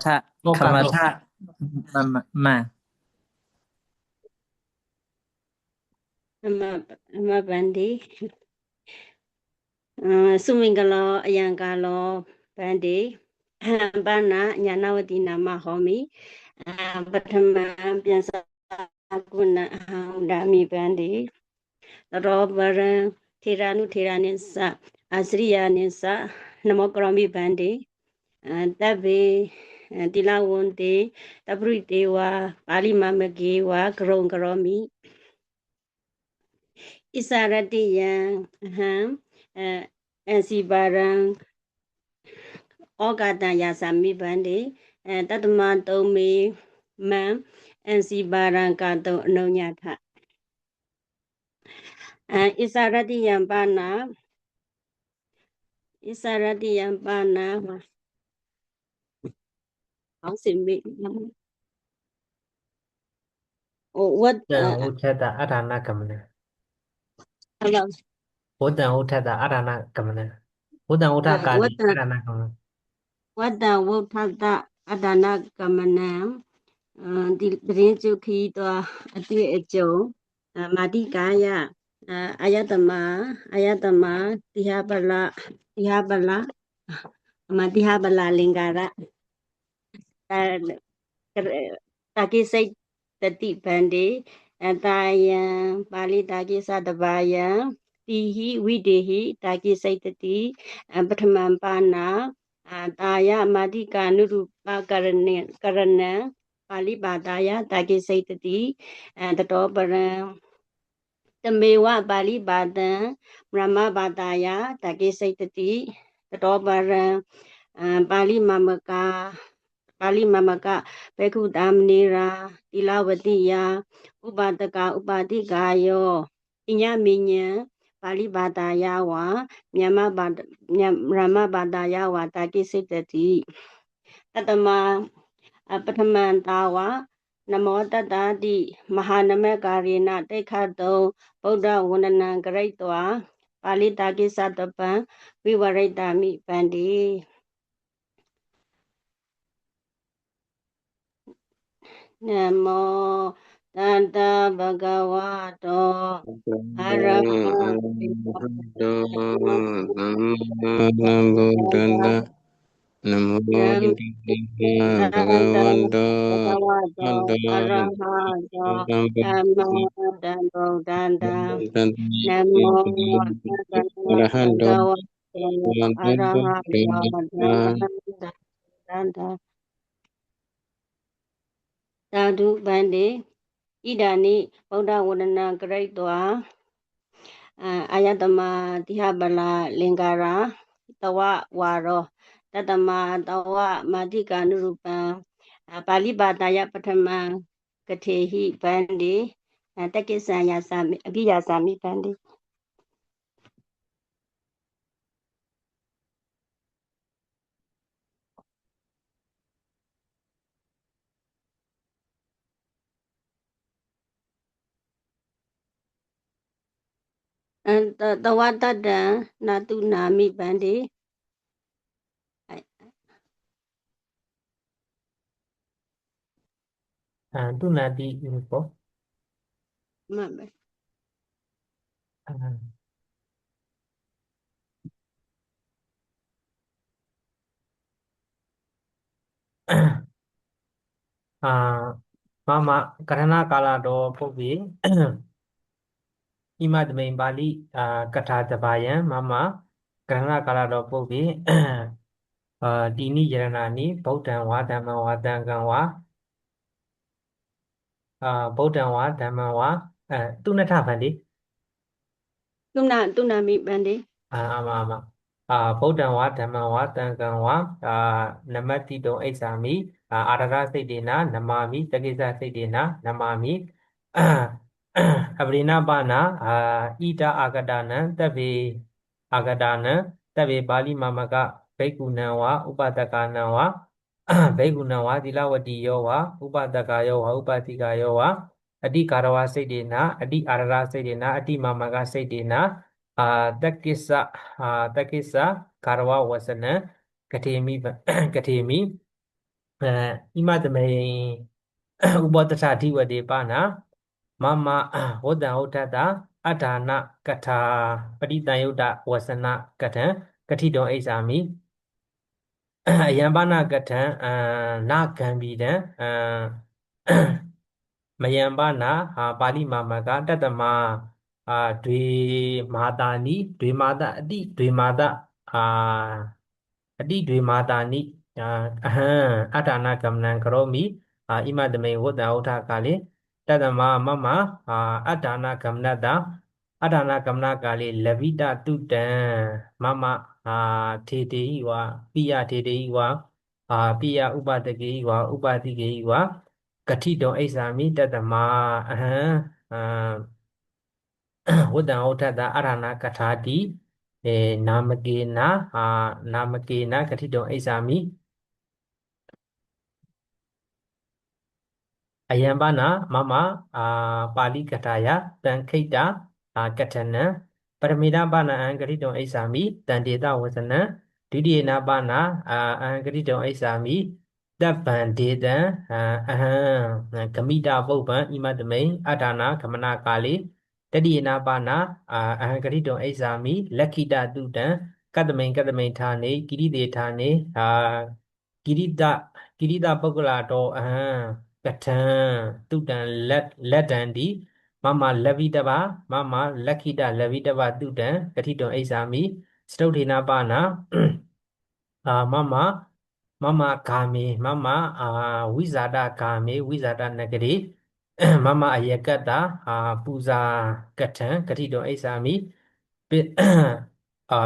ถ้า โอกา คำว่า โต ถ้ามา ama bandi sumingalo ayangalo bandi bana nyanawati nama homi pathama piansa guna dami bandi robaran thiranu thiranisa asriyanisa namokrami bandi tabbe tilawonte tabritewa pali mamagewa grongkromi Isaratiyan Ansibaran Ogata Yasami Bandi Tatma Tomi Man Ansibaran Kato Nonyata Isaratiyan Bana How Simi what တန်ဥထက်တာအထာဏကမန about ဘုဒ္ဓံဥထက်တာအထာဏကမနဘုဒ္ဓံဥထကာတိအထာဏကမန what the Wotata Adana Gamanam ဒီသတင်းချုပ်ခီးတော့အတွေ့အကြုံမာတိကာယအာယတမတိဟပလမတိဟပလလင်္ကာရတာကိစိတ်တတိဗန္တိတာယံပါဠိတာကိသတဘာယံတိဟိဝိတေဟိတာကိစိတ်တတိပထမံပါဏတာယမာတိကာနုရူပကရဏံပါဠိပါတာယတာကိစိတ်တတိတတောပရံတမေဝပါဠိပါတံဗြဟ္မဘာတာယတာကိစိတ်တတိတတောပရံပါဠိမမကဘေကုတမနိရာတိလဝတိယဥပတကဥပါတိကာယောအညမိညံပါဠိဘာတာယဝမြမဘာမြရမဘာတာယဝတာကိစိတတိတတမပထမန္တာဝနမောတတတိမဟာနမကာရေနတိခတောဗုဒ္ဓဝန္ဒနံဂရိတဝါပါဠိတာကိသတပံဝိဝရိတမိပန္တိနမောတတဗဂဝတောအရဟံ နမောတတ္တဘဂဝတောအတ္တ အရဟံတောသမ္မာတံဗုဒ္ဓံတံနမောတတ္တဘဂဝတောအရဟံတောသမ္မာတံသာဓုဗန္တိဣဒာနိဗုဒ္ဓဝန္ဒနာဂရိတဝါအာယတမတိဟပလလင်္ကာရာတဝဝါရောတတမတဝမာတိကာနုရူပံပါဠိဘာတာယပထမံကထေဟိဗန္တိတက္ကိသံယာသမိအပိယာသမိဗန္တိတဝတတံနာတုနာမိဗန္တိတုနာတိဘော မှန်ပဲ မမကရဏကာလတော်ပုပ္ပိဣမတမိန်ပါဠိကထာတဘာယံမမကရဏကာလတော်ပုပ္ပိတိနိယရဏာနိဗုဒ္ဓံဝါဓမ္မံဝါတံကံဝါဗုဒ္ဓံဝါဓမ္မံဝါသူနထဗန္တိ တုနာမိဗန္တိ အာမဗုဒ္ဓံဝါဓမ္မံဝါတံကံဝါနမတ္တိတောအိသမိအာရရစိတ်တေနနမာမိတကိစ္စစိတ်တေနနမာမိအပရိနာပါဏဣဒအာဂဒနံတဗ္ဗေအာဂဒနံတဗ္ဗေပါဠိမမကဘိက္ခုနံဝါဥပတကနံဝါဘိက္ခုနံဝါသီလဝတိယောဝါဥပတကယောဝါဥပတိကယောဝါအတိကာရဝစိတ်တေနအတိအာရရစိတ်တေနအတိမမကစိတ်တေနတက္ကိစ္စကာရဝဝဆနံကထေမိ อิมาตเมอุปตถาธิวเดปานะมะมะโหตังโหทัตตาอัฏฐานะกัทธาปฏิตังยุตตะวสนะกัทังกฐิတောဣစ္ဆာမိယံပနာကထံနာကံပိတံမယံပနာပါဠိမာမကတတ္တမဒွေမာတာနိဒွေမာတအတိဒွေမာတအတိဒွေမာတာနိအဟံအဋ္ဌာနာကမ္မနံကရောမိဣမတမေဝတ္တဥထကာလေတတ္တမမမအဋ္ဌာနာကမ္မနတအဋ္ဌာနာကမ္မနကာလေလဗိတတုတံမမထေတေဟိဝပိယထေတေဟိဝပိယဥပတကေဟိဝဥပတိကေဟိဝကတိတောဣစ္ဆာမိတတ္တမအဟံဝတ္တံဩထတအရဏကထာတိနာမကေနနာမကေနကတိတောဣစ္ဆာမိအယံပနာမမပါဠိကထာယတံခိတ္တကထနံပရမေတပနာအံဂရိတောဣစ္ဆာမိတံတေတဝဇနံဒုတိယနာပနာအံဂရိတောဣစ္ဆာမိတပ္ပံဒေတံအဟံဂမိတာပုပ္ပံဣမတမိန်အဋ္ဌာနာဂမနကာလေတတိယနာပနာအဟံဂရိတောဣစ္ဆာမိလက်ခိတတုတံကတ္တမိန်ဌာနေကိရိတေဌာနေကိရိတပုဂ္ဂလာတောအဟံကထံတုတံလက်တံတိမမလဗိတဗမမလက်ခိတလဗိတဗတုတံကတိတောဣစ္ဆာမိစတုထေနပနာမမဂာမေမမဝိဇာတဂာမေဝိဇာတနဂရေမမအယကတ္တပူဇာကထံကတိတောဣစ္ဆာမိ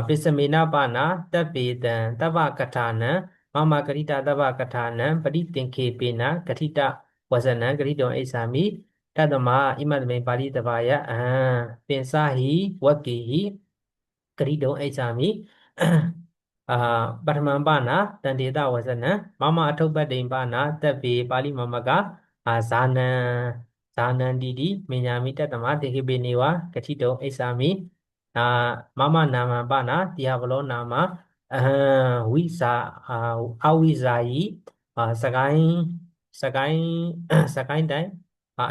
ပိစမေနပနာတပေတံတဗ္ဗကထာနံမမဂရိတတဗ္ဗကထာနံပရိသင်္ခေပေနဂရိတဝဇနံဂရိတောဣစ္ဆာမိတတ္တမဣမတမေပါဠိတဘာယပင်စဟိဝက္ကေဟိဂရိတောဣစ္ဆာမိပထမံပနာတန္တေတဝဇနံမမအထုပ္ပတ္တိပနာတပ်ပေပါဠိမမကဇာနံတိတိမေညာမိတတ္တမတေခိပေနေဝဂတိတောဣစ္ဆာမိမမနာမပနာတိယဘလောနာမအဟံဝိဇာအဝိဇာယိစကိုင်းတိုင်း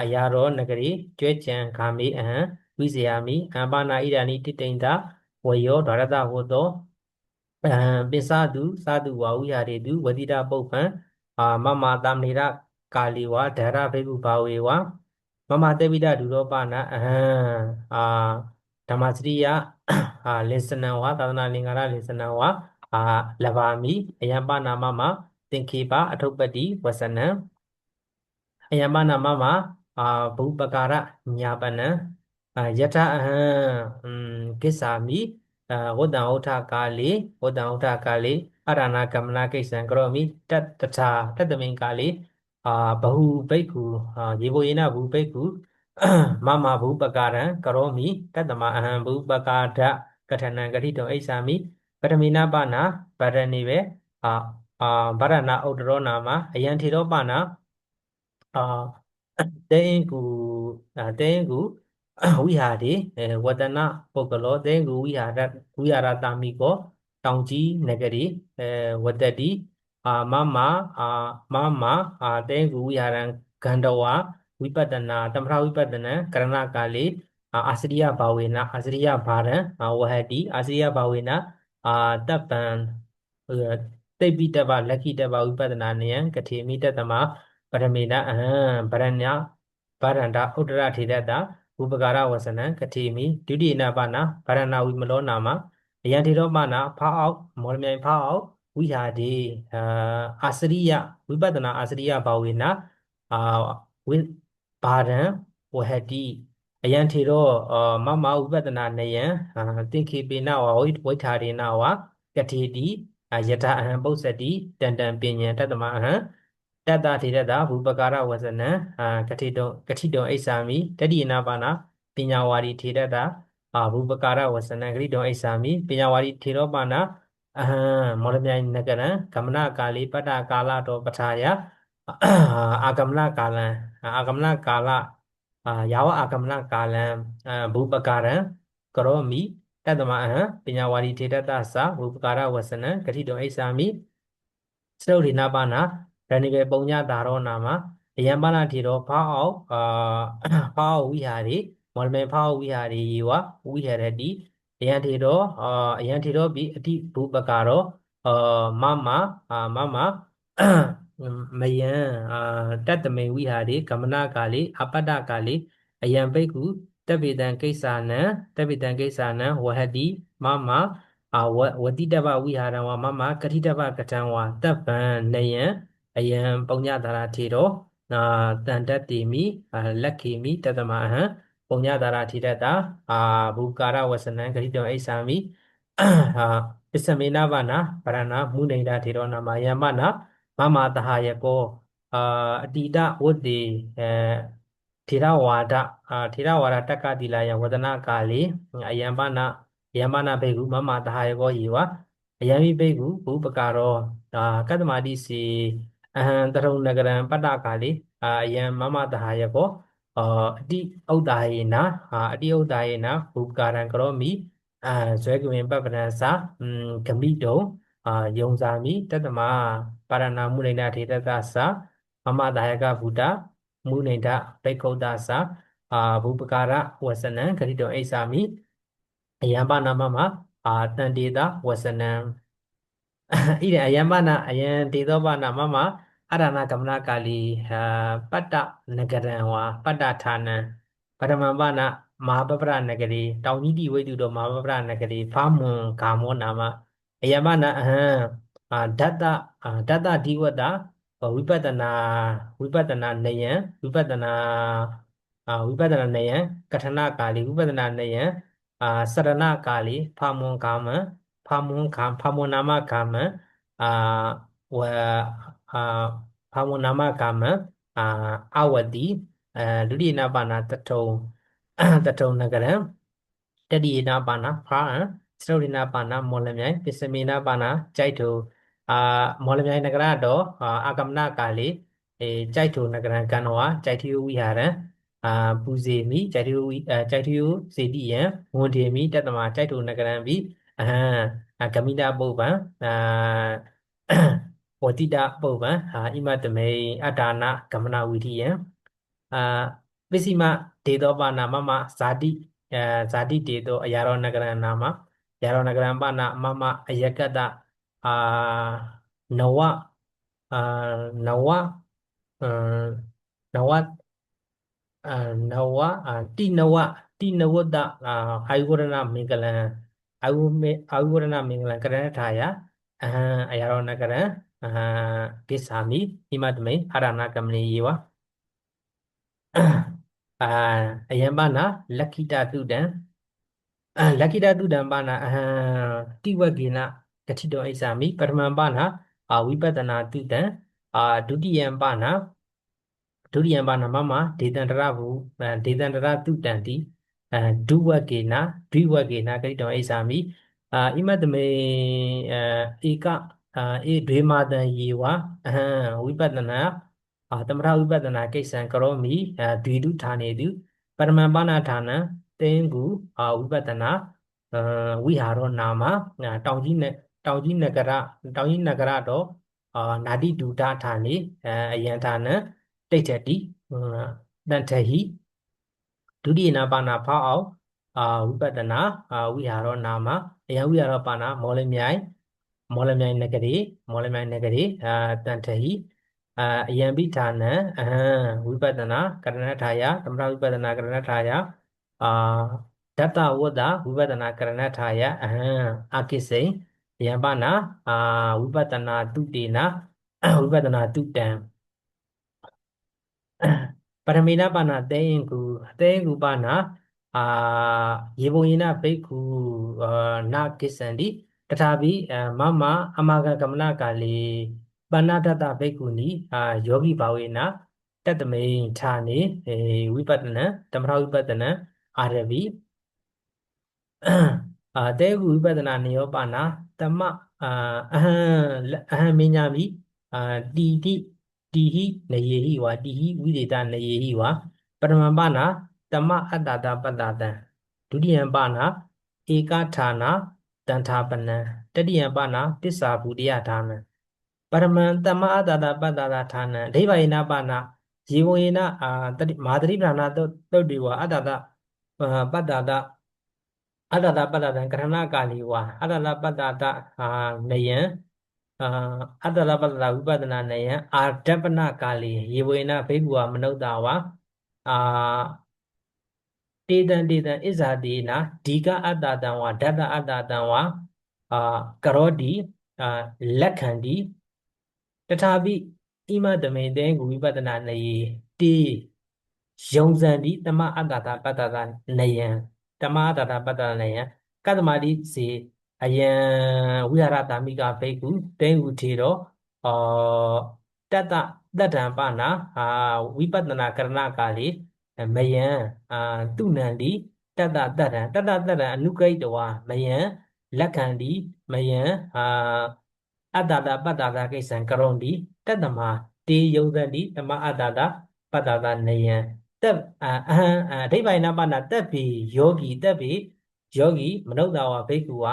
အရာရောနဂရီကျွဲကြံခာမေအဟံဝိဇယာမိအပနာဣဒာနိတိတိန်တာဝယောဒရတဟောတောပိစတုသာတုဝါဝိဟာရေတုဝတိတာပုပ္ပံမမတမနေရကာလီဝဓာရဘိကုဘာဝေဝမမတေပိတဒုရောပနာအဟံဓမ္မစရိယလေစနံဝသာသနာလင်္ကာရလေစနံဝလဘာမိအယံပနာမမသင်္ခေပအထုပ္ပတ္တိဝစနံအယံပနာမမဘုပကာရညာပနံယထအဟံကိစ္ဆာမိဝတ္တံဥထကာလေအရဏကမ္မနာကိစ္ဆံကရောမိတတ္တမိန်ကာလေဘဟုဘိက္ခုယေဘယေနဘဟုဘိက္ခုမမဘုပကာရံကရောမိတတ္တမအဟံဘုပကာဒကထနံဂတိတောဣစ္ဆာမိပထမေနပနာဗရဏိဘေဗရဏဥဒ္ဒရောနာမအယံထေရောပနာတေင်္ဂုဝိဟာရေဝတနပုဂ္ဂလောတေင်္ဂုဝိဟာရတာမိကောတောင်ကြီးနဂရီဝတ္တတိမမတေင်္ဂုဝိဟာရံဂန္ဓဝဝိပတနာသမထဝိပတနံကရဏကာလေအာစရိယဘာဝေနအာစရိယဘာရံဝဟတိအာစရိယဘာဝေနတပ္ပံတိပိတဗလက်ခိတဗဝိပတနာနယံကထေမိတတမပရမေနအဟံဗရဏဗရန္တာဥဒ္ဒရထေရတဥပကာရဝစနံကထေမိဒုတိယနာပနာဗရဏဝိမလောနာမအယံထေရောပနာဖောက်အောက်မော်လမြိုင်ဖောက်အောက်ဝိဟာတိအာစရိယဝိပဿနာအာစရိယဘာဝေနဝိဘာရံဝဟတိအယံထေရောမမဝိပဿနာနယံသင်္ခေပေနဝဝိထာရေနဝကထေတိယထအဟံပု္ပ္ပတိတန်တံပညံတတ္တမအဟံတတ္တထေရတဘူပကာရဝဇနံကတိတောဣစ္ဆာမိတတိယနာပါဏပညာဝါရီထေရတဘူပကာရဝဇနံကတိတောဣစ္ဆာမိပညာဝါရီထေရောပါဏအဟံမောလမြိုင်နဂရံဂမနကာလိပတ္တကာလတောပထာယအာဂမနကာလံယာဝအာဂမနကာလံဘူပကာရံကရောမိတတ္တမအဟံပညာဝါရီထေရတသဘူပကာရဝဇနံကတိတောဣစ္ဆာမိစတုရိနာပါဏက နိကေပုံညတာရောနာမအယံပါဏထေရောဖောက်အောင်ဖောက်ဝိဟာရီမောလမေဖောက်ဝိဟာရီဝဝိဟရတိအယံထေရောအယံထေရောပိအတိဘူပကာရောမမမယံတတ္တမေဝိဟာရီကမနာကာလိအပတ္တကာလိအယံဘိက္ခုတပိတံကိစ္ဆာနံဝဟတိမမဝတိတဗဝိဟာရံဝမကတိတဗကထံဝတပ်ပံနယံအယံပုံညတာရာထေရောတန္တတိမိလက်ခေမိတတမအဟံပုံညတာရာထေရတာဘူကာရဝဆနံဂရိတောအိသာမိပစ္စမေနဗနာပရဏမုနိဒထေရောနာမယမနာမတဟယကောအတိတဝတ္တိထေရဝါဒတက္ကတိလာယဝဒနာကာလေအယံပါဏဘေကုမတဟယကောယေဝအယံမိဘေကုဘူပကာရောကတ္တမတိစီအဟံတရုံနဂရံပတ္တကာလေအယံမတဟယကောအတိဥဒ္ဒါယေနဘူပကာရံကရောမိဇွဲကဝင်ပပရံစာဂမိတုံယုံစာမိတတမပါရဏမုနိဒထေရတသမတဟယကဗုဒ္ဓမုနိဒဘိက္ခုဒသဘူပကာရဝဆနံဂရိတောအိသာမိအယံပါဏမတန္တေတဝဆနံဣရေအယံပါဏအယံတေသောပါဏမအရဏကမနာကာလီပတ္တနဂရံဝါပတ္တဌာနံပထမပါဏမဟာပပရနဂရီတောင်ကြီးတိဝိတုတော်မဟာပပရနဂရီဖာမွန်ကာမောနာမအယမနာအဟံဓတ္တဒီဝတ္တဝိပဿနာနယံဝိပဿနာနယံကထနာကာလီဝိပဿနာနယံစရဏကာလီဖာမွန်နာမကာမံဝဖာမွန်နာမကာမံအဝတိဒုတိယနာပါဏတထုံနဂရံတတိယနာပါဏဖာံစရုဒိနာပါဏမောလမြိုင်ပစ္စမေနာပါဏကြိုက်ထုမောလမြိုင်နဂရတော်အာကမနာကာလေကြိုက်ထုနဂရံကံတော်ကြိုက်ထီဝိဟာရံပူဇေမိကြိုက်ထီစေတိယံဝန်ထေမိတတမကြိုက်ထုနဂရံပိအဟံဂမိတာပုပ္ပံဝတိတပုပ္ပံဣမတမေအတ္တနာဂမနာဝိထိယံပစ္စည်းမဒေသောပါဏမဇာတိတေသောအရာရောနဂရံနာမယာရောနဂရံပါဏအယကတ္တနဝနဝတိနဝတ္တအာယုဝရဏမင်္ဂလံအာယုဝရဏမင်္ဂလံကရဏထာယအဟံအရာရောနဂရံကိစ္ဆာမိဣမတမေအရဏကမနိယေဝအယံပါဏလက္ခိတတုတံပါဏအဟံတိဝဂေနကတိတောအိသာမိပထမပါဏဝိပဿနာတုတံဒုတိယပါဏမဒေသန္တရတုတံတိဒုဝဂေနကတိတောအိသာမိဣမတမေဧကဒွေမာတံယေဝအဟံဝိပဿနာသမထဝိပဿနာကိစ္စံကရောမိဒွေတုဌာနေတုပရမပါဏဌာနံတေင်ကူဝိပဿနာဝိဟာရောနာမတောင်ကြီးနဂရတော့နာတိဒုဒဌာနေအယံဌာနံတိဋ္ဌတိတန်ထဟိဒုတိယနာပါဏဖောက်အောင်ဝိပဿနာဝိဟာရောနာမအယံဝိဟာရောပါဏမောလမြိုင်နဂရေတန်ထဟိအယံပိဌာနံအဟံဝိပဿနာကရဏထာယသမထဝိပဿနာကရဏထာယဒတ္တဝတ္တဝိပဿနာကရဏထာယအဟံအကိစိယံပါဏဝိပဿနာတုတေနဝိပဿနာတုတံပရမေနပါဏတေယင်ကူပါဏယေဘုံယေနဘိက္ခုနာကိစ္ဆန္တိတထာပိမအမဂကမနာကာလေပဏ္ဏတတဘိက္ခုနိယောဂိဘာဝေနတတမေဌာနေဝိပဿနာသမထဝိပဿနာအာရဗိတေဟုဝိပဿနာနေယောပါဏသမအဟံမေညာမိတိဟိနယေဟိဝါတိဟိဝိဒေတနယေဟိဝါပရမပါဏသမအတ္တတပတ္တတံဒုတိယပါဏဧကဌာနတန္ထာပနံတတိယပါဏပစ္စာဘူတယဌာနံပ ပရမံတမအတ္တတာပတ္တတာဌာနံအဓိပ္ပာယနာပါဏယေဝေနတတိမဟာတတိပဌာနာတုတ်တိဝအတ္တတာပတ္တတာအတ္တတာပတ္တတံကရဏကာလီဝအတ္တတာပတ္တတာနယံအာအတ္တတာပတ္တတာဝိပဿနာနယံအာဒပ္ပနကာလီယေဝေနဘိက္ခုဝမနုဿာဝအာတေတံဣဇာတိနာဒီကအတ္တတံဝဓာတအတ္တတံဝကရောတိလက်ခံတိတထာပိဣမတမေတေကုဝိပဿနာနယေတေယုံဇံတိတမအတ္တတာပတ္တတာနယံတမအတ္တတာပတ္တတာနယံကတ္တမတိစေအယံဝိဟာရတာမိကဘိက္ခုတေဟုထေရောတတ္တတံပနာဝိပဿနာကရဏကာလေမယံသူနန္တိတတ္တတံအနုကိတဝမယံလက်ခံတိမယံအတ္တတာပတ္တတာကိစ္စံကရုံတိတတ္တမတေယုံသတိတမအတ္တတာပတ္တတာနယံတက်အဟံအဓိပ္ပာယနာပနာတက်ပေယောဂီမနုဿာဝဘိက္ခုဝ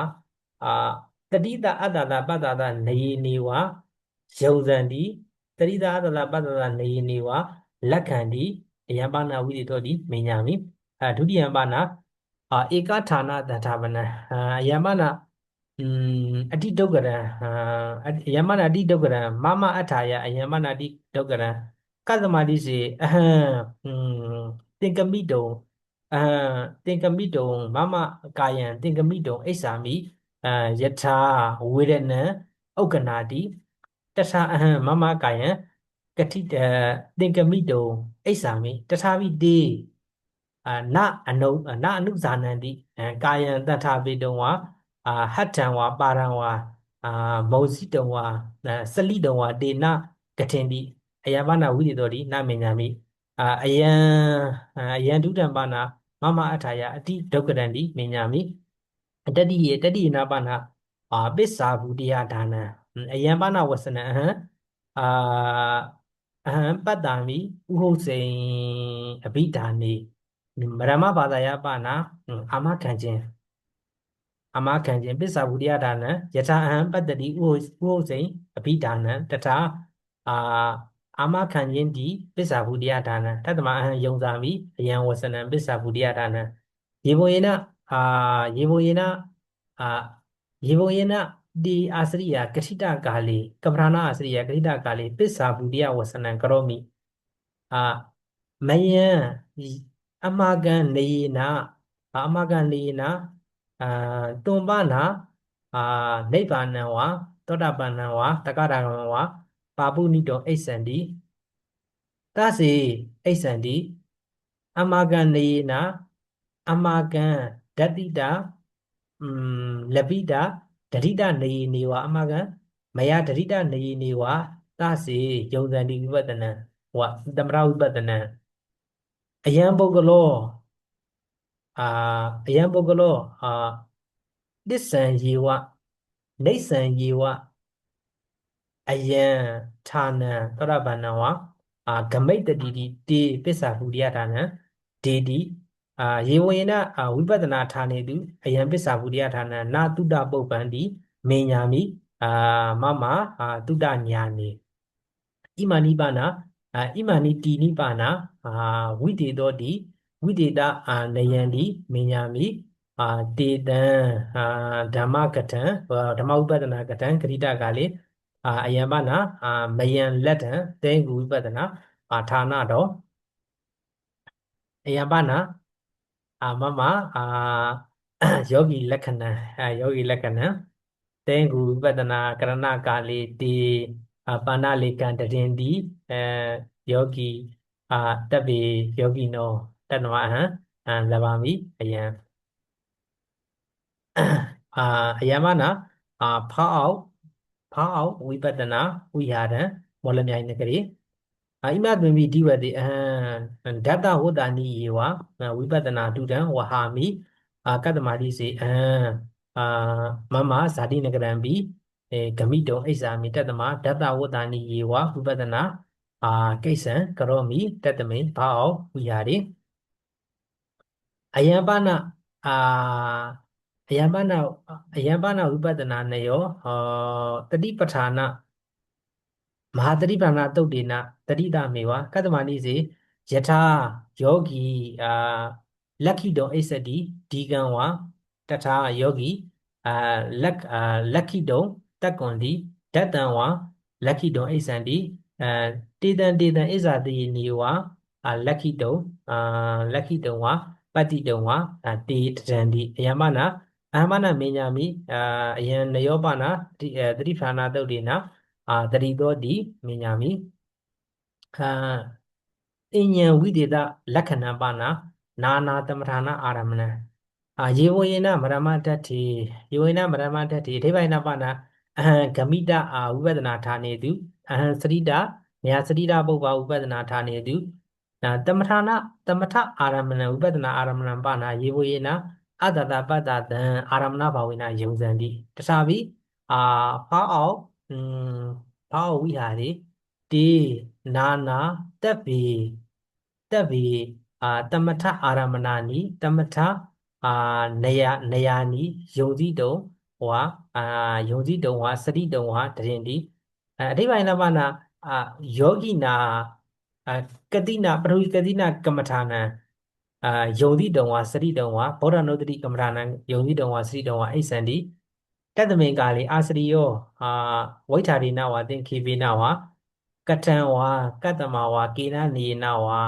တတိတအတ္တတာပတ္တတာနယေနေဝယုံဇန္တိတတိတအတ္တတာပတ္တတာနယေနေဝလက်ခံတိအယံပါဏဝိတိတောတိမေညာမိဒုတိယပါဏဧကဌာနတထာပနံအယံပါဏအတိဒုက္ကရံအယမနာတိဒုက္ကရံမမအထာယအယမနာတိဒုက္ကရံကသမာတိစေအဟံသင်္ကမိတုံသင်္ကမိတုံမမကာယံသင်္ကမိတုံအိစ္ဆာမိယထာဝေရဏံဥက္ကနာတိတထာအဟံမမကာယံကတိသင်္ကမိတုံအိစ္ဆာမိတထာဝိတေနအနုဇာနန္တိကာယံတထာပိတုံဝဟတ္ထံဝပါရံဝမောဇိတုံဝစလိတုံဝတေနကထင်တိအယမနာဝိသေတောတိနမေညာမိအယံဒုတံပါဏမမအထာယအတိဒုက္ကရံတိမေညာမိတတိယနာပါဏပစ္စာဘူတယဒါနံအယံပါဏဝဆနံအဟံပတ္တာမိဥဟုတ်စိန်အဘိဓာနေမရမဘာသာယပါဏအာမခံခြင်းပစ္စာဝုဒ္ဓယဒါနံယထာအဟံပတ္တိဥဟုတ်စိန်အဘိဓာနံတထာအာမခံခြင်းတိပစ္စာဝုဒ္ဓယဒါနံတတ္တမအဟံယုံစာမိအယံဝဆနံပစ္စာဝုဒ္ဓယဒါနံယေဘုယေနတိအာစရိယကတိတကာလေကပ္ပနာအာစရိယကတိတကာလေပစ္စာဝုဒ္ဓယဝဆနံကရောမိမယံအမဂံနေယနာတုံပနာနိဗ္ဗာနံဝသောတာပန္နံဝတက္ကရာဂံဝပါပုနိတောအိစ္ဆန္တိသစေအိစ္ဆန္တိအမဂံနေယနာအမဂံဒတိတာလပိတာဒရိတနေယနေဝအမဂံမယဒရိတနေယနေဝသစေယုံဇန္တိဝိပဿနံဝသမရဝိပဿနံအယံပုဂ္ဂလောတစ္ဆံယေဝနေဆံယေဝအယံဌာနံသောတာပန္နဝဂမိတ်တတိတေပစ္စာဝုဒ္ဓယဌာနံဒေတိယေဝေနဝိပဿနာဌာနေတုအယံပစ္စာဝုဒ္ဓယဌာနံနာတုတပုပ္ပန္တိမေညာမိမမတုတညာနေဣမနိပါဏဣမနိတီနိပါဏဝိတေတောတိဝိတေတနယံတိမေညာမိတေတံဓမ္မကထံဓမ္မဥပဒနာကထံဂရိတကလေအယံမနာမယံလက်ထံတေဂုဝိပဒနာဌာနတော်အယံမနာမမယောဂီလက္ခဏာတေဂုဝိပဒနာကရဏကာလေတေပါဏလေကံတရင်တိယောဂီတပ်ပေယောဂီနောတဏ္ဍဝဟံလဘာမိအယံအယမနာဖောက်အောင်ဝိပဿနာဝိဟာရံမောလမြိုင်နဂရီဣမသွင်ပြီးဒီဝတိအဟံဒတ္တဝတ္တနိယေဝဝိပဿနာတုတံဝဟာမိကတ္တမတိစေမမဇာတိနဂရံပိဂမိတုံအိစ္ဆာမိတတ္တမဒတ္တဝတ္တနိယေဝဝိပဿနာကိစ္စံကရောမိတတ္တမိဖောက်အောင်ဝိဟာရိအယံပါဏအယံပါဏဝိပဿနာနယောတတိပဋ္ဌာန မဟာတတိပဏာတုတ်တေနတတိတမေဝကတ္တမနိစေယထာယောဂီလက်ခိတောအိစတိဒီကံဝါတထာယောဂီလက်ခိတောတက္ကွန်တိဓတ္တံဝါလက်ခိတောအိစံတိတေတံဣဇာတိနိဝါလက်ခိတောဝါပတ္တိတောဝါတေတံတိအယမနာအဟမနာမေညာမိအယံနယောပနာတတိဖာနာတုတ်တေနတတိတောတိမေညာမိအဉ္ဉံဝိဒေသလက္ခဏာပနာနာနာသမထာနာအာရမဏယေဝယေနမရမတ္ထေယေဝယေနမရမတ္ထေအထိပ္ပယနာပနာအဟံဂမိတဝိပဿနာဌာနေတုအဟံစရိတမြာစရိတပုပ္ပဝိပဿနာဌာနေတုသမထအာရမဏဝိပဿနာအာရမဏပနာယေဝယေနအတ္တတပတ္တတံအာရမဏဘာဝေနယုံဇံတိတခြားပြီးဖောက်အောင်ဝိဟာရေတေနာနာတက်ဗေသမထအာရမဏာနိသမထနယာနိယုံတိတုံဝါယုံတိတုံဝါစရိတုံဝါတရင်တိအထိပ္ပယနာပနာယောဂိနာကတိနာပရဝိကတိနာကမ္မထာနံယုံတိတုံဝါစရိတုံဝါဗောဓနုတ္တိကမ္မထာနံယုံတိတုံဝါစရိတုံဝါအိစံတိတတ္တမေကာလေအာစရိယောဝိထာရိနဝါသင်္ခေပိနဝါကထံဝါကတ္တမဝါကေနနေနဝါ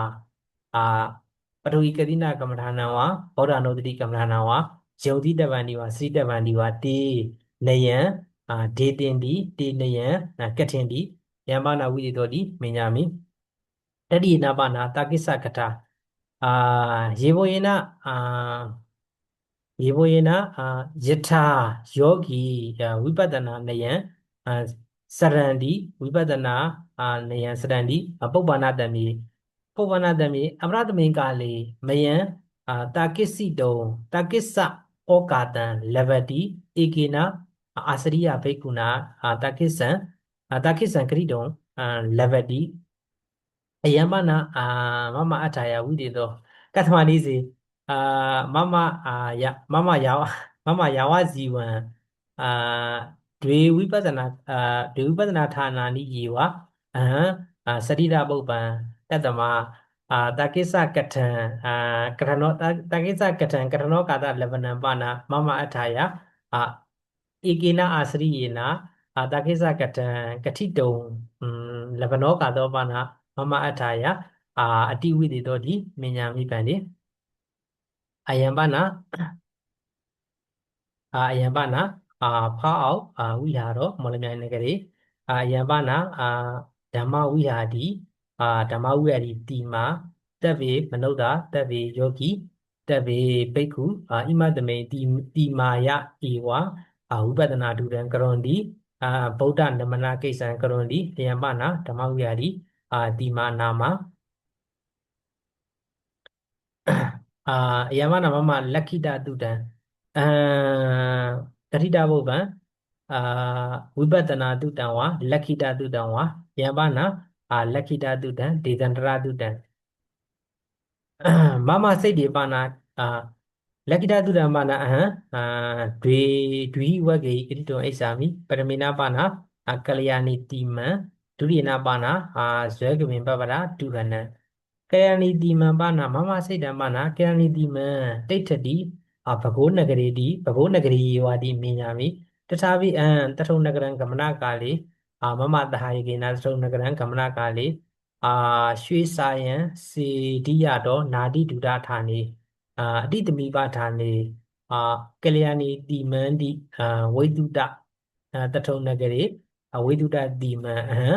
ပထဝီကတိနာကမ္မထာနံဝါဗောဓနုတ္တိကမ္မထာနံဝါယုံတိတဗန္ဒီဝါစရိတဗန္ဒီဝါတေနယံဒေတင်တိတေနယံကထင်တိယမနာဝိတေတောတိမေညာမိတတိနာပနာတာကိစ္စကထာယေဘောယေနယထာယောဂီဝိပဿနာနယံစရန္တိဝိပဿနာနယံစရန္တိပုပ္ပနာတမေအမရတမေကာလေမယံတာကိစ္စဩကာတံလဗတိဧကေနအာစရိယဘိက္ခုနာတာကိစ္စံခရိတုံလဗတိအယမနာမမအထာယဝိတေသောကတ္တမနိစေမမယာဝဇီဝံဒွေဝိပဿနာဌာနာနိယေဝအဟံစရိရပုပ္ပံတတ္တမတာကိစ္စကထံကထနောတာကိစ္စကထံကထနောကာတလဗနံပနာမမအထာယဧကေနအာစရိယေနတာကိစ္စကထံကတိတုံလဗနောကာသောပနာမမအထာယအတိဝိတေတောတိမေညာမိပန္တိအယံပနာဖောက်အောင်ဝိဟာရောမောလမြိုင်နဂရေအယံပနာဓမ္မဝိဟာတိဓမ္မဝိဟာတိတိမာတက်ဗေမနုဿတက်ဗေယောဂီတက်ဗေဘိက္ခုဣမတမေတိမာယဧဝဝိပဿနာဒုရံကရွန်တိဗုဒ္ဓနမနာကိစ္စံကရွန်တိအယံပနာဓမ္မဝိဟာတိတိမာနာမအယမနာမမလက်ခိတတုတံတတိတဘုဗ္ဗံဝိပဿနာတုတံဝါလက်ခိတတုတံဝါယမနာလက်ခိတတုတံဒေသန္တရတုတံမမစိတ်ဒီပါနာလက်ခိတတုတံပါနာအဟံဒွေဝဂေဣတိတောအိစာမိပရမေနပါနာကလျာဏိတိမံဒုရိယနာပါနာဇွဲကပင်ပပရာဒုရဏံကယဏီတိမံပါနာမမစိတ်တံပါနာကယဏီတိမံတိဋ္ဌတိဘဂဝနဂရေတိဘဂဝနဂရေဝါတိမေညာမိတထာပိတထုံနဂရံဂမနကာလေမမတဟာယကေနတထုံနဂရံဂမနကာလေရွှေစာယံစေတိယတော်နာတိဒုဒဌာနေအတိတမိပဌာနေကလျာဏီတိမန္တိဝိတုတတထုံနဂရေဝိတုတတိမံအဟံ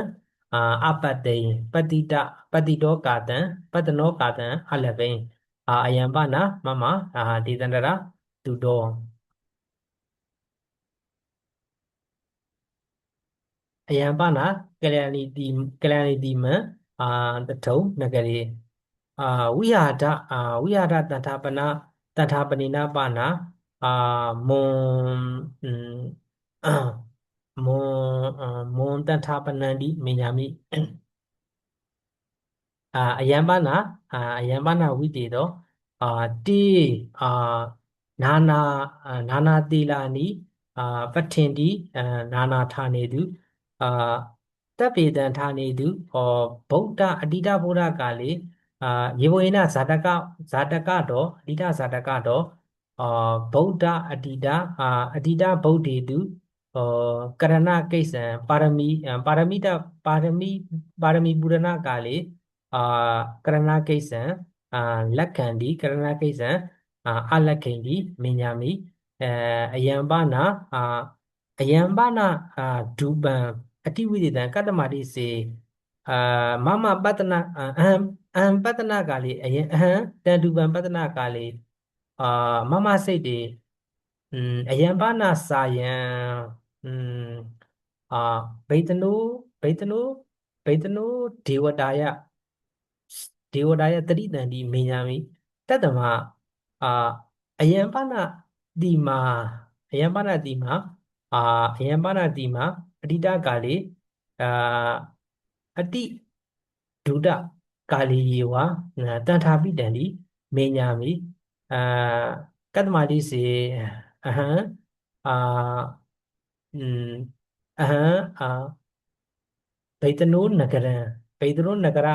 အပတ္တိပတိတောကာတံပတ္တနောကာတံအလပိအယံပနာမမဒေသန္တရတုတောအယံပနာကလျာဏီတိမံတထုံနဂရေဝိဟာဒတထာပနိနာပနာမွန်တထာပနန္တိမေညာမိအယံပနာဝိတေတောတေနာနာတေလာနိပဋ္ဌင်တိနာနာဌာနေတု တပ်ပေတံဌာနေတုဗုဒ္ဓအတိတဗုဒ္ဓကာလေယေဝေနဇာတကတော်အတိတဇာတကတော်ဗုဒ္ဓအတိတအတိတဗုဒ္ဓေတုကရဏကိစ္စံပါရမီပါရမိတပါရမီပူရဏကာလေကရဏကိစ္စံလက်ခံတိကရဏကိစ္စံအလက်ခိန်တိမညာမိအယံပနာအယံပနာဒုပံအတိဝိသေတံကတ္တမတိစေမမပတ္တနာအဟံပတ္တနာကာလေအယံအဟံတန်ဒုပံပတ္တနာကာလေမမစိတ်တေအယံပနာစာယံအာဗေတနုဗေတနုဗေတနုဒေဝတာယတတိတန်တိမေညာမိတတ္တမအယံပနာတိမာအယံပနာတိမာအယံပနာတိမာအတိတကာလေအတိဒုဒကာလေယေဝတန်ထာပိတံတိမေညာမိကတ္တမတိစေအဟံအဟံဗေတနုနဂရံဗေတနုနဂရ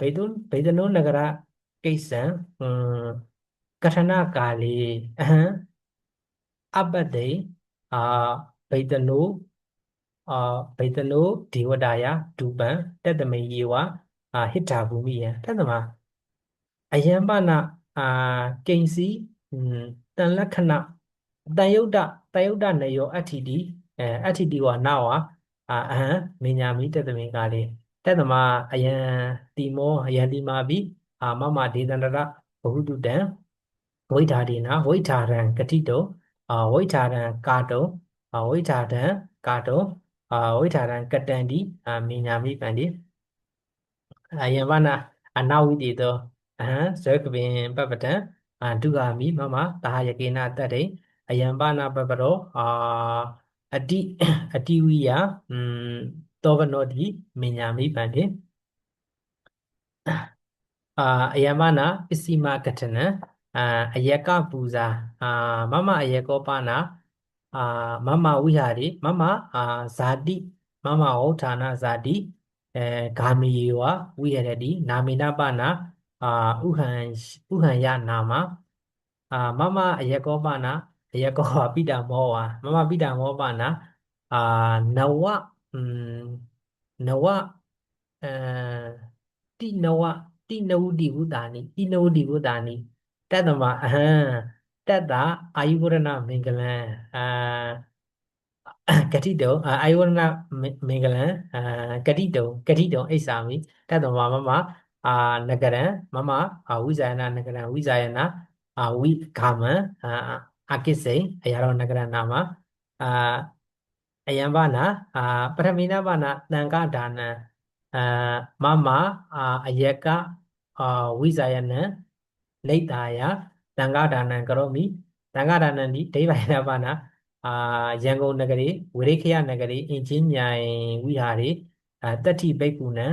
ဗေတနုနဂရကိစ္စံကထဏကာလေအဟံအပတ္တိဗေတနုဗေတနုဒေဝတာယဒုပံတတ္တမေယေဝဟိတာဘူမိယံတတ္တမအယံပနကိဉ္စီတန်လက္ခဏတန်ယုတ်တနယောအဋ္ဌိတိအဋ္ဌိတိဝနာဝအဟံမေညာမိတတ္တမေကာလေတတ္တမအယံတိမောအယံတိမာပိမမဒေသန္တရဘဟုတုတံဝိထာဒေနဝိထာရံကတိတောဝိထာရံကာတောဝိထာရံကာတောဝိထာရံကတံတိမေညာမိပန္တိအယံဝနာအနာဝိတေတောအဟံဇေကပင်ပပတံဒုက္ခမိမမတာယကေနတတ္တိအယံပနာပပရောအတိဝိယသောဗနောတိမေညာမိပန္တိအယံပနာပစ္စည်းမကထနံအယကပူဇာမမအယကောပနာမမဝိဟာရိမမဇာတိမမဟောဌာနဇာတိဂာမိယေဝဝိဟရတိနာမေနပနာဥဟံယနာမမမအယကောပနာအယကောပိတမောဝါမမပိတမောပနာနဝနဝတိနဝတိနဝတိဝုတာနိတိနဝတိဝုတာနိတတ္တမအဟံတတ္တအာယုဝရဏမင်္ဂလံကတိတောအာယုဝရဏမင်္ဂလံကတိတောအိဆာမိတတ္တမမမနဂရံမမဝိဇာယနာနဂရံဝိဇာယနာဝိဂမံအကိစိအရာရောနဂရနာမအယံဘာနာပရမိနာဘာနာတန်ကဒါနံမမအယကဝိဇာယနံလိတာယတန်ကဒါနံကရောမိတန်ကဒါနံဒီဒိဗ္ဗယနာဘာနာရန်ကုန်နဂရီဝိရိခယနဂရီအင်ချင်းညိုင်ဝိဟာရီတတိဘိက္ခုနံ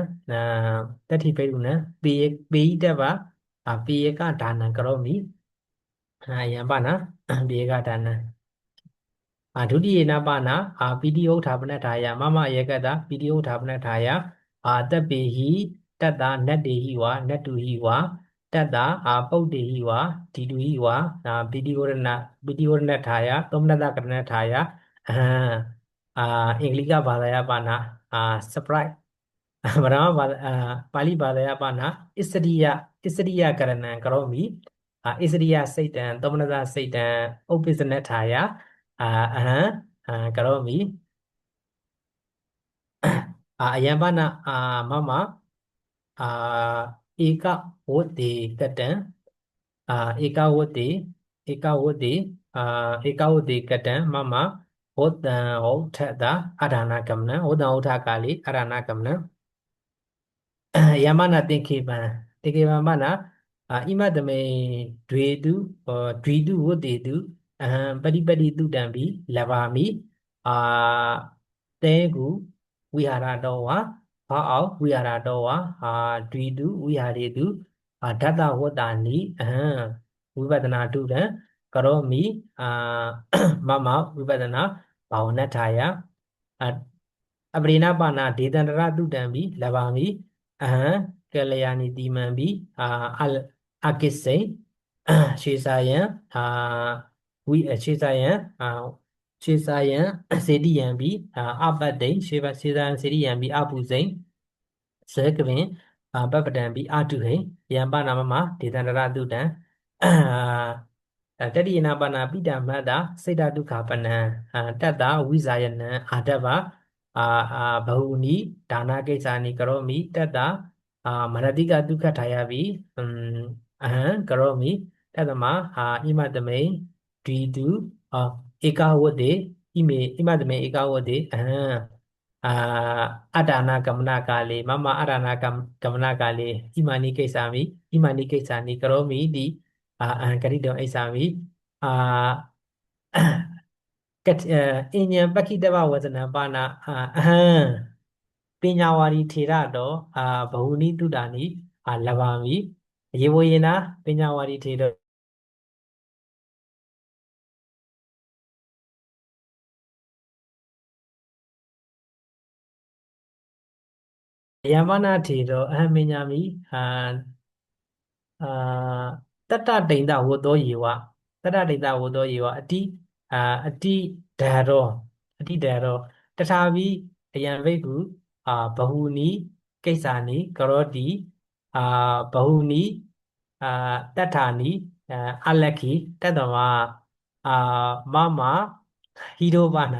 တတိဘိက္ခုနံပေဟိတဗပေယကဒါနံကရောမိယံပနာပေယကဒါနံဒုတိယနာပနာပိတိဥထာပနထာယမမယေကတပိတိဥထာပနထာယတပေဟိတတ္တနတ္တေဟိဝနတ္တုဟိဝတတ္တပုတ်တေဟိဝဒီတုဟိဝပိတိဝရဏထာယသောမနတကရဏထာယအဟံအင်္ဂလိကဘာသာယပါဏsurprise ဗရမဘာပါဠိဘာသာယပါဏဣစရိယကရဏံကရောမိဣစရိယစိတ်တံသောမနတစိတ်တံဥပ္ပစ္စနထာယအဟံကရောမိအယံပနာမမဧကဝတ္တိကတံဧကဝတ္တိကတံမမဝတ္တံဟောထတာအဒါနာကမ္မနံဝတ္တံဟောထကာလိအဒါနာကမ္မနံယမနာသင်္ခေပံမနာဣမတမေဒွေတုဝတ္တေတုအဟံပฏิပတိတုတံပိလဘာမိတဲကုဝိဟာရတောဝါဘာအောဝိဟာရတောဝါဒွေတုဝိဟာရေတုဓတ္တဝတ္တာနိအဟံဝိပဿနာတုတံကရောမိမမဝိပဿနာဘာဝနထာယ အပရိဏပါဏဒေသန္တရတုတံပိလဘာမိအဟံကလျာဏီတိမံပိအကိစ္စိရှေစာယံရှေစာယံရှေစာယံစေတိယံပိအပတ္တိရှေစာယံစေတိယံပိအပုစိဇေကပင်ပပတံပိအတုဟိယံပနာမမဒေသန္တရတုတံတတိယနာပနာပိတမတ္တစိတ်တဒုက္ခပနံတတ္တဝိဇာယနံအာတဗ္ဗဘဟုနိဒါနကိစ္ဆာနိကရောမိတတ္တမရတိကဒုက္ခထာယပိအဟံကရောမိတတ္တမဣမတမေဒွိတုဧကဝတ္တေဣမတမေဧကဝတ္တေအဟံအတ္တနာကမ္မနာကာလေမမအတ္တနာကမ္မနာကာလေဣမနိကိစ္ဆာမိဣမနိကိစ္ဆာနိကရောမိတိအဟံကရိတောဣစ္ဆာမိအဉ္ဉံပက္ခိတဗဝဇနပါဏအဟံပညာဝါရီထေရတောဘဟုနိတုတာနိလဘာမိယေဝယေနပညာဝါရီထေရယမနာထေရောအဟံမညာမိတတ္တတိန်တဝတ္တောယေဝတတ္တတိန်တဝတ္တောယေဝအတိဒရောတထာပိအယံဘိက္ခုဘဟုနိကိစ္ဆာနိကရောတိဘဟုနိတတ္ထာနိအလက္ခိတတ္တမမမဟိရောပါဏ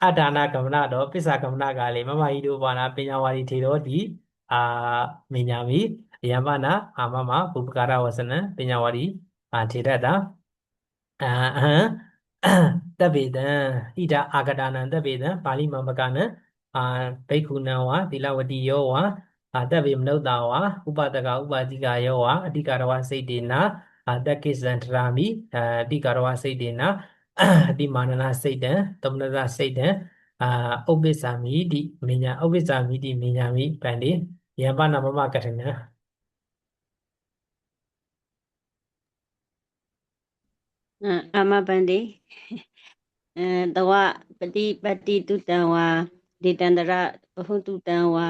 အတ္တနာကမ္မနာတော့ပစ္ဆာကမ္မနာကလေမမဟိရောပါဏပညာဝါရီထေရောတိမညာမိယမနာမမပုပ္ပကာရဝဆနံပညာဝါရီထေရတာအဟံတဗ္ဗေတံဣဒအာဂတနံတဗ္ဗေတံပါဠိမမကနံဘိက္ခုနံဝါသီလဝတိယောဝါတဗ္ဗေမနုဿာဝါဥပတကဥပတိကယောဝါအတိကာရဝစိတ်တေနာတက္ကိဇံထရာမိအတိကာရဝစိတ်တေနာအတိမာနနာစိတ်တံသမနရစိတ်တံဥပ္ပစ္ဆာမိတိမညာဥပ္ပစ္ဆာမိတိမညာမိပန္တိယံပနာမမကထနံအာမပန္တိတဝပတိပတ္တိတုတံဝါဒေတန္တရဘဟုတုတံဝါ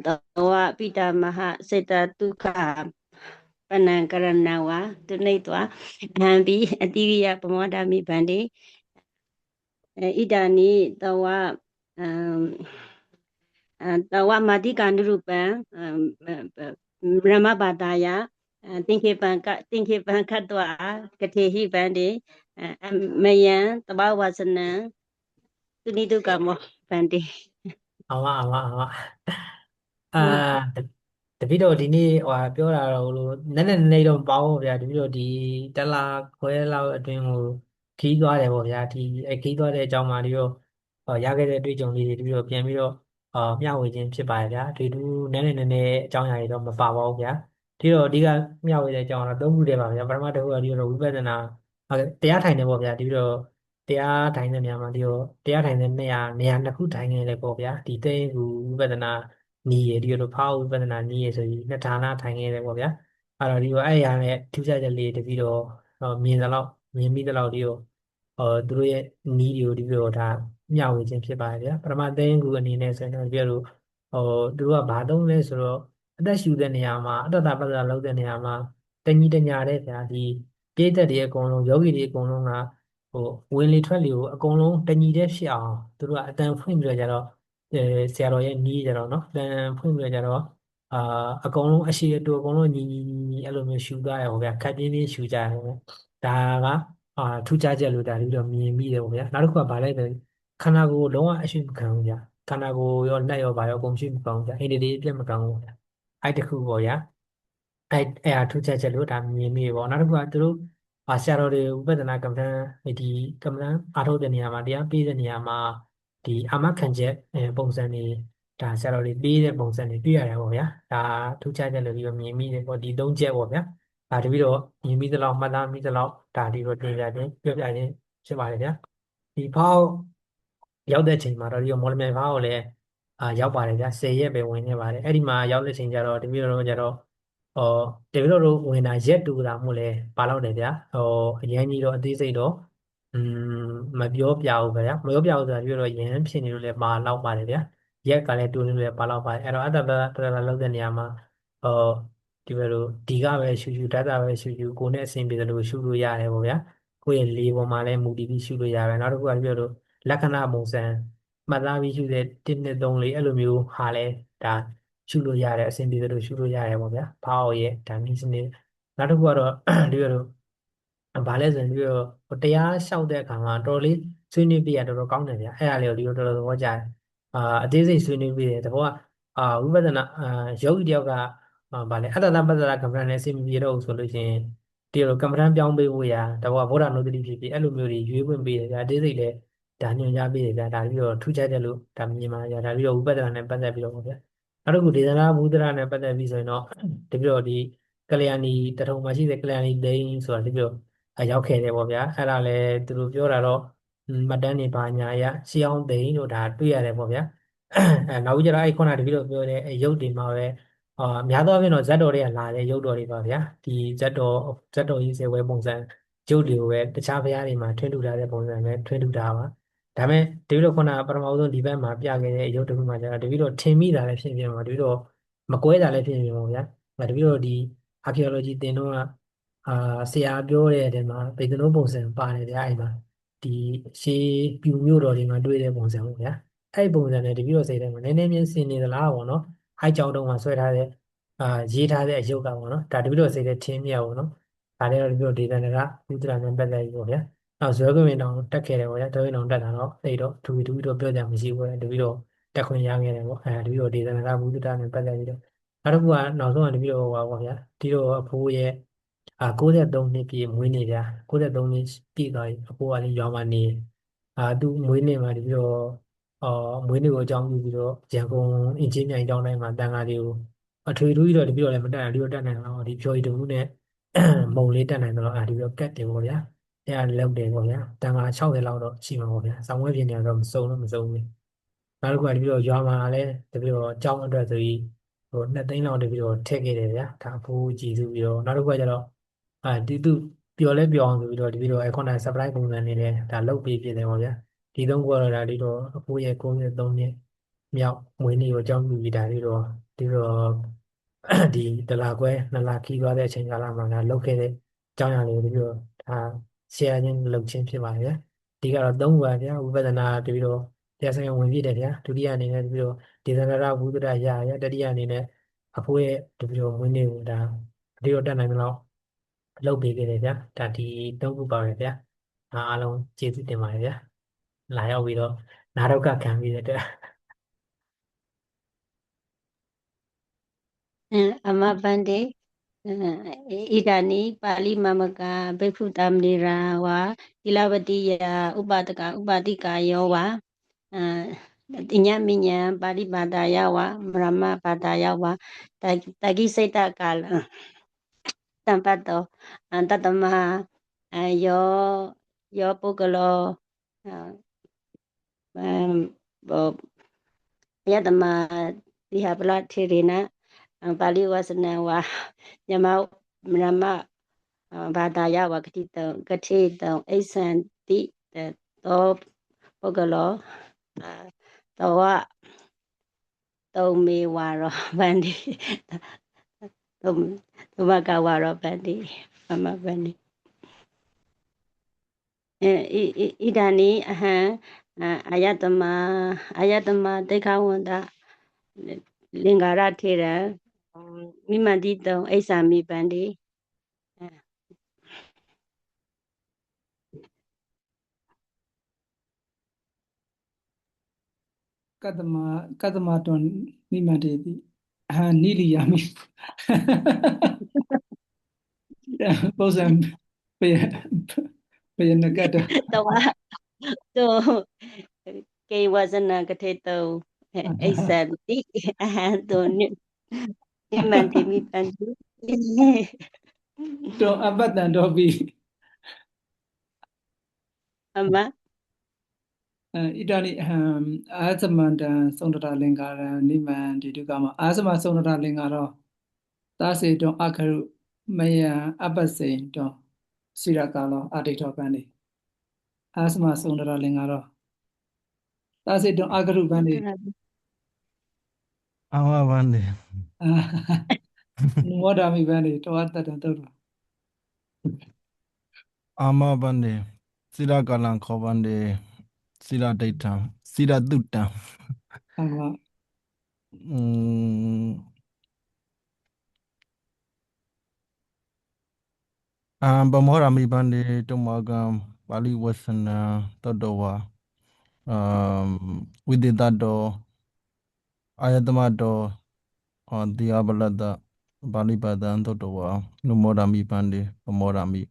တဝပိတမဟစေတတုခပနံကရဏဝါတုနေတဝအဟံပိအတိရိယပမောဒမိပန္တိဣဒာနိတဝတဝမာတိကာနုရူပံဗြဟ္မပါတာယသင်္ခေပံခတ်တောကတိဟိပန္တိမယံတဘဝဆနံသူနိတုကမောပန္တိအာတပိတော့ဒီနေ့ပြောတာတော့လို့နည်းနည်းတော့မပေါဘူးဗျာတပိတော့ဒီတလားခွဲလောက်အတွင်းကိုခီးသွားတယ်ပေါ့ဗျာဒီခီးသွားတဲ့အကြောင်းမှာဒီတော့ရခဲ့တဲ့အတွေ့အကြုံလေးတွေတပိတော့ပြန်ပြီးတော့မျှဝေခြင်းဖြစ်ပါတယ်ဗျာဒီတူနည်းနည်းအကြောင်းအရာတွေတော့မပါပါဘူးဗျာဒီတော့အဓိကမျှဝေတဲ့အကြောင်းကတော့၃ခုတည်းပါဗျာပထမတစ်ခုကဒီတော့ဝိပဿနာတရားထိုင်နေပေါ့ဗျာဒီတော့တရားထိုင်တဲ့နေရာမှာဒီတော့တရားထိုင်တဲ့နေရာနှစ်ခုထိုင်နေတယ်ပေါ့ဗျာဒီသိကူဝိပဿနာနီးရဒီလိုဖောက်ဝိပဿနာနီးရဆိုပြီးနှစ်ဌာနထိုင်နေတယ်ပေါ့ဗျာအဲ့တော့ဒီတော့အဲ့ရနဲ့ထူးခြားချက်လေးတပြီးတော့မြင်မိသလောက်ဒီတော့သူတို့ရဲ့နီးတွေကိုဒီပြီးတော့ဒါမျှဝေခြင်းဖြစ်ပါတယ်ဗျာပထမသိကူအနေနဲ့ဆိုရင်တော့ဒီလိုသူတို့ကဘာသုံးလဲဆိုတော့အသက်ရှူတဲ့နေရာမှာအတ္တပတ္တလုပ်တဲ့နေရာမှာတညီတညာတဲ့ဗျာဒီပြည့်သက်တွေအကုန်လုံးယောဂီတွေအကုန်လုံးကဝင်လေထွက်လေကိုအကုန်လုံးတညီတဲ့ဖြစ်အောင်သူတို့ကအတန်ဖွင့်ပြီးတော့ကြတော့ဆရာတော်ရဲ့နီးကြတော့နော်အတန်ဖွင့်ပြီးတော့ကြတော့အကုန်လုံးအရှိအတူအကုန်လုံးညီအဲ့လိုမျိုးရှူသွားရပါဗျာခက်ပြင်းပြင်းရှူကြတယ်ဒါကထူးခြားချက်လို့ဒါပြီးတော့မြင်မိတယ်ပေါ့ဗျာနောက်တစ်ခုကဘာလဲဆိုခန္ဓာကိုယ်လုံးဝအရှိမခံဘူးဗျာခန္ဓာကိုယ်ရောလက်ရောဘာရောအကုန်ရှိမကောင်းဗျာအိန္ဒိယပြတ်မကောင်းဘူးဗျာအဲ့တခုပေါ့ဗျာအဲ့ထူးခြားချက်လို့ဒါမြင်မိပေါ့နောက်တစ်ခုကသူတို့ဆရာတော်တွေဝိပဿနာကမ္မဋ္ဌာန်းဒီကမ္မဋ္ဌာန်းအားထုတ်တဲ့နေရာမှာတရားပေးတဲ့နေရာမှာဒီအာမခံချက်ပုံစံတွေဒါဆရာတော်တွေပေးတဲ့ပုံစံတွေတွေ့ရတယ်ပေါ့ဗျာဒါထူးခြားချက်လို့ပြီးတော့မြင်မိတယ်ပေါ့ဒီ၃ချက်ပေါ့ဗျာဒါတပြီးတော့မြင်မိသလောက်မှတ်သားမိသလောက်ဒါဒီတော့တင်ပြခြင်းပြောပြခြင်းဖြစ်ပါတယ်ဗျာဒီဖောက်ရောက်တဲ့ချိန်မှာတော့ဒီမော်လမြိုင်ဖောက်ကိုလည်းရောက်ပါတယ်ဗျာ10ရက်ပဲဝင်နေပါတယ်အဲ့ဒီမှာရောက်တဲ့ချိန်ကျတော့တပြီးတော့ကျတော့တပည့်တော်တို့ဝင်တာရက်တူတာမို့လဲပါတော့တယ်ဗျာအရင်ကြီးတော့အသေးစိတ်တော့ မပြောပြဘူးဗျာမပြောပြဘူးဆိုတာပြောတော့ရဟန်းဖြစ်နေလို့လည်းပါလောက်ပါတယ်ဗျာရက်ကလည်းတူနေလို့လည်းပါလောက်ပါတယ်အဲ့တော့အတ္တတလောက်တဲ့နေရာမှာဟောဒီလိုဒီကပဲရှူရှူဓာတ်ပဲရှူရှူကိုယ်နဲ့အဆင်ပြေတယ်လို့ရှူလို့ရတယ်ပေါ့ဗျာကိုယ့်ရဲ့လေပေါ်မှာလည်းမူတည်ပြီးရှူလို့ရတယ်နောက်တစ်ခုကပြောလို့လက္ခဏာပုံစံမှတ်သားပြီးရှုတဲ့1 2 3 4အဲ့လိုမျိုးဟာလဲဒါရှုလို့ရတယ်အဆင်ပြေတယ်လို့ရှုလို့ရတယ်ပေါ့ဗျာဖောက်ရဲ့ဒါနည်းစနစ်နောက်တစ်ခုကတော့ဒီလိုဘာလဲဆိုရင်ပြီးတော့တရားလျှောက်တဲ့အခါမှာတော်တော်လေးဆွေးနွေးပြရတော်တော်ကောင်းတယ်ဗျာအဲ့ဒါလေးကိုဒီလိုတော်တော်သဘောကျတယ်အသေးစိတ်ဆွေးနွေးပြတယ်တဘောကဝိပဿနာယောဂီတယောက်ကဘာလဲအတ္တပတ္တရကမ္မဋ္ဌာန်းနဲ့အဆင်မပြေတော့ဘူးဆိုလို့ရှိရင်ဒီလိုကမ္မဋ္ဌာန်းပြောင်းပေးဖို့ရာတဘောကဗုဒ္ဓနုဒတိဖြစ်ဖြစ်အဲ့လိုမျိုးတွေရွေးခွင့်ပေးတယ်ဗျာအသေးစိတ်လည်းဒါညွှန်ကြားပေးတယ်ဗျာဒါပြီးတော့ထူးခြားတယ်လို့ဒါမြင်ပါဗျာဒါပြီးတော့ဝိပဿနာနဲ့ပတ်သက်ပြီးတော့ပေါ့ဗျာနောက်တစ်ခုဒေသနာဘုဒ္ဓရာနဲ့ပတ်သက်ပြီးဆိုရင်တော့တပြီးတော့ဒီကလျာဏီတထုံမှာရှိတဲ့ကလျာဏီသိန်းဆိုတာတပြီးတော့ရောက်ခဲ့တယ်ပေါ့ဗျာအဲ့ဒါလည်းသူတို့ပြောတာတော့မှတ်တမ်းတွေပါညာရရှေးအောင်သိန်းတို့ဒါတွေ့ရတယ်ပေါ့ဗျာနောက်ပြီးကျတော့အဲ့ခုနတပည့်တော်ပြောတဲ့ရုပ်တွေမှာပဲများသောအားဖြင့်တော့ဇတ်တော်တွေကလာတဲ့ရုပ်တော်တွေပါဗျာဒီဇတ်တော်ကြီးစေဝဲပုံစံရုပ်တွေကိုပဲတခြားဘုရားတွေမှာထွန်းထူထားတဲ့ပုံစံပဲထွန်းထူထားပါဒါပေမဲ့တပည့်တော်ခုနပထမဆုံးဒီဘက်မှာပြခဲ့တဲ့ရုပ်တစ်ခုမှကျတော့တပည့်တော်ထင်မိတာလည်းဖြစ်ဖြစ်မှာတပည့်တော်မကွဲတာလည်းဖြစ်ဖြစ်မှာဗျာတပည့်တော်ဒီ archaeology သင်တော့ဆရာပြောတဲ့အဲမှာဗေဒနုပုံစံပါတယ်ဗျာအဲ့မှာဒီရှေးပြူမြို့တော်တွေမှာတွေ့တဲ့ပုံစံပေါ့ဗျာအဲ့ပုံစံနဲ့တပည့်တော်စိတ်ထဲမှာနည်းနည်းမြင်စင်နေသလားပေါ့နော်ဟိုက်ကြောင်တုံးမှာဆွဲထားတဲ့ရေးထားတဲ့အယုတ်ကပေါ့နော်ဒါတပည့်တော်စိတ်ထဲထင်းမြတ်ပေါ့နော်ဒါလည်းတပည့်တော်ဒေသနာကဥဒရာနဲ့ပတ်သက်ပြီးပေါ့ဗျာနောက်ဇွဲခွင့်တောင်တက်ခဲ့တယ်ပေါ့ဗျာဇွဲခွင့်တောင်တက်တာတော့အဲ့တော့ထူထူတော့ပြောကြမရှိဘူးလေတပည့်တော်တက်ခွင့်ရခဲ့တယ်ပေါ့တပည့်တော်ဒေသနာကဥဒရာနဲ့ပတ်သက်ပြီးတော့နောက်တစ်ခုကနောက်ဆုံးကတပည့်တော်ဟောပါဗျာဒီတော့အဖိုးရဲ့93နှစ်ပြည့်မွေးနေ့ဗျာ93နှစ်ပြည့်သွားပြီအဖိုးကလည်းရွာမှာနေသူ့မွေးနေ့မှာတပြီးတော့မွေးနေ့ကိုအကြောင်းပြုပြီးတော့ရန်ကုန်အင်ဂျင်မြိုင်ကျောင်းတိုင်းမှာတန်ခါးလေးကိုအထွေထူးကြီးတော့တပြီးတော့လည်းမတက်ဘူးဒီတော့တက်နိုင်တော့ဒီဖြော်ရီတမှုနဲ့မုံလေးတက်နိုင်တော့ဒီတော့ကတ်တယ်ပေါ့ဗျာအဲ့ဒါလောက်တယ်ပေါ့ဗျာတန်ခါ60လောက်တော့ရှိမှာပေါ့ဗျာဆောင်းဝဲပြင်နေတော့မစုံဘူးနောက်တစ်ခုကတပြီးတော့ရွာမှာလည်းတပြီးတော့ကျောင်းအတွက်ဆိုပြီးဟို2 သိန်းလောက်တပြီးတော့ထည့်ခဲ့တယ်ဗျာဒါအဖိုးကြည်စုပြီးတော့နောက်တစ်ခုကကျတော့ဒီသူပျော်လဲပျော်အောင်ဆိုပြီးတော့တပြီးတော့ခုန surprise ပုံစံနေတယ်ဒါလုတ်ပေးဖြစ်တယ်ပေါ့ဗျာဒီသုံးခုကတော့ဒါဒီတော့အဖိုးရဲ့93နှစ်မြောက်မွေးနေ့ကိုအကြောင်းပြုပြီးဒါဒီတော့ဒီတလာခွဲ2 လခီးသွားတဲ့အချိန်ကာလမှာဒါလုတ်ခဲ့တဲ့အကြောင်းအရာလေးကိုတပြီးတော့ဒါ share ခြင်းလုပ်ခြင်းဖြစ်ပါတယ်ဗျာဒီကတော့3ခုပါဗျာဝိပဿနာတပြီးတော့တရားစကားဝင်ပြည့်တယ်ဗျာဒုတိယအနေနဲ့တပြီးတော့ဒေသနာရဘုဒ္ဓရာရတတိယအနေနဲ့အဖိုးရဲ့တပြီးတော့မွေးနေ့ကိုဒါဒီတော့တက်နိုင်မလို့လုပ်ပေးခဲ့တယ်ဗျာဒါဒီ3ခုပါပဲဗျာအားလုံးကျေးဇူးတင်ပါတယ်ဗျာလာရောက်ပြီးတော့နာတော့ကခံပြီးတဲ့အတွက် အမပန္တိဣဒာနိပါဠိမမကဘိက္ခုတမနိရာဝါသီလဝတိယဥပဒကဥပတိကာယောဝါတိညမိညာပါဠိဘာသာယဝမရမဘာသာယဝတကိစိတ်တကာလတံပတ်တောတတမယောပုဂ္ဂလောယတမတိဟပလထေရနပါဠိဝါစနဝါညမမရမဘာသာယဝကတိတံကတိတံအိသံတိသောပုဂ္ဂလောတောဝတုံမေဝါရောဗန္တိသုမကဝါရောဗန္တိမမဗန္တိဣဒာနိအဟံအာယတမဒိဋ္ဌဝန္တလင်္ကာရထေရမိမန္တိတံအိသံမိဗန္တိကတ္တမတွန်နိမတေတိနိလီယာမိပုံစံပယနကတ္တတောကေဝဇနကထေတောအိသံတိအဟံတောနိမန္တိမိဗန္တိတောအပတ္တံတောပိအမဣဒာနိအာသမန္တံသုံတရလင်္ကာရနိမန္တိတုကမအာသမသုံတရလင်္ကာရောသာစေတောအခရုမယံအပ္ပစိန်တောစိရကာလောအတိထောပန္တိ အာသမသုန္ဒရာလင်္ကာရောသာစေတုံအာဂရုဗန္ဒီ အာမဘန္ဒီ နုမောဒာမိဗန္ဒီတောတတံတုတ်တော် အာမဘန္ဒီစိရကလံခောဘန္ဒီစိရဒိဋ္ဌံစိရတုတ္တံ အမ ဗမောရမိဘန္ဒီတုမကံပါဠိဝဆနံတောတဝါဝိသေတတောအာယတမတောတိယဘလတ္တပါဠိပါဒံတောတဝါနုမောရမိဘန္ဒီဗမောရမိ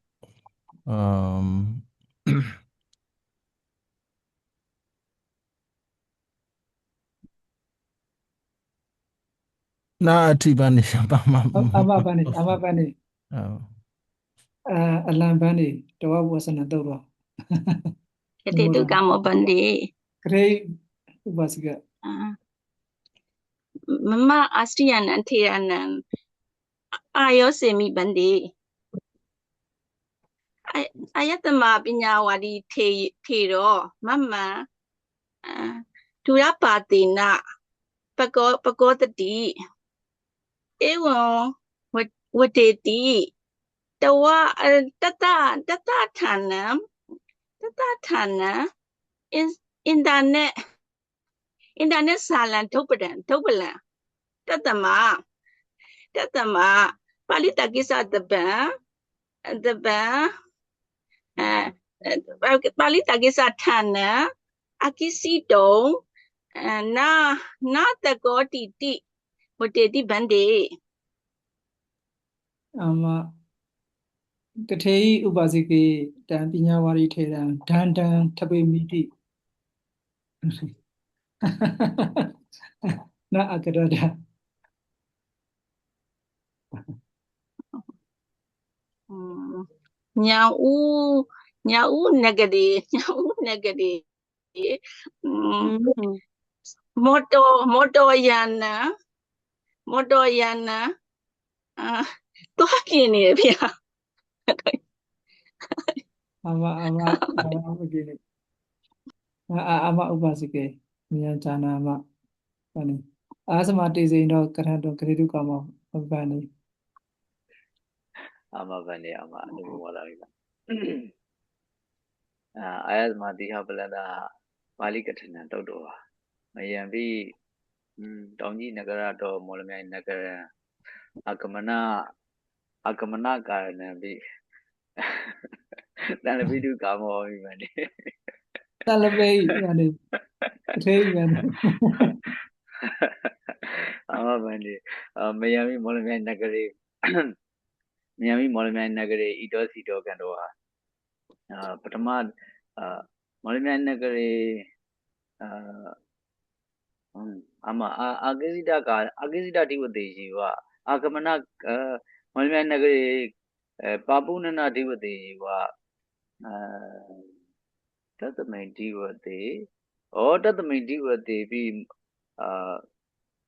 နာအထိပန္နိပါမ အမဗန္ဒီအလံဗန္ဒီတောဝဆနတုတ်တော် ကတိတုကမောဗန္ဒီ ဂရိဥပစိက မမအာစရိယနံထေရနံအာယောစေမိဗန္ဒီအာယတမပညာဝါဒီထေရောမမဒုရပါတိနပကောတတိဧဝံဝတေတိတဝတတဌာနံအင်တာနက်ဆာလံဒုပ္ပလံတတမပါဠိတကိစ္စတပံပါဠိတကိစ္စဌာနံအကိစီတုံနာတကောတိတိဝတေတိဗန္တိ အမတထေယဥပစိကေတံပညာဝါရီထေရံဒန္တံထပေမိတိနာအကရဒ ညာဥနဂတိမောတောယန္နသွားပြင်းနေဗျာ အမကေအမဥပစိကေမြန်ဇာနာမဗန္ဒီအာသမတေစိန်တော့ကရဟတောဂရိတုကမောဗန္ဒီ အာမဗန္ဒီအာမအနုမောဒာမိပါအာယသမတိဟပလတပါဠိကထဏံတုတ်တော်ပါမယံပိတောင်ကြီးနဂရတော်မောလမြိုင်နဂရအကမနကာရဏံပိတန်လပိတုကာမောမိဗန္ဒီ တလပိဗန္ဒီတထေယဗန္ဒီ အာမဗန္ဒီမယံပိမောလမြိုင်နဂရေမယံပိမောလမြိုင်နဂရေဣတောစီတောကံတော်ဟာပထမမောလမြိုင်နဂရေအာမအာကိစိတတိဝတေရှိဝအာကမနမောလမြိုင်နဂရေပါပုနနာတိဝတေရှိဝတတမိန်တိဝတေတတမိန်တိဝတေပြီး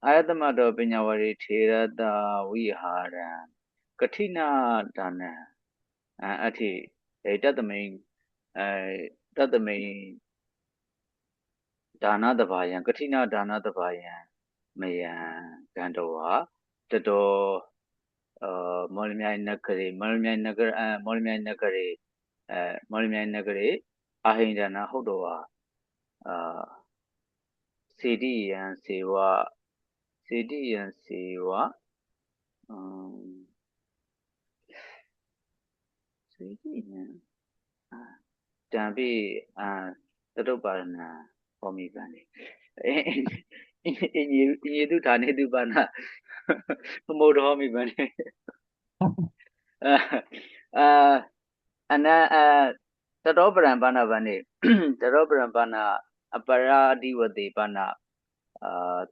အာယတမတော်ပညာဝရီထေရတဝိဟာရံကထိနာဒါနံအထိတတမိန်ဒါနတဘာယံကထိနာဒါနတဘာယံမယံကံတော်ဟာတတော်မောလမြိုင်နဂရေအာဟိန္ဒနာဟုတ်တော်ဟာစေတိယံစေဝတံပိတတုပ္ပါရဏံဟောမိဗန္ဒီအညေတုဌာနေတုပါဏသမုဒ္ဓဟောမိဗန္ဒီအနတတောပရံပါဏဗန္ဒီတတောပရံပါဏအပရာဓိဝတိပါဏ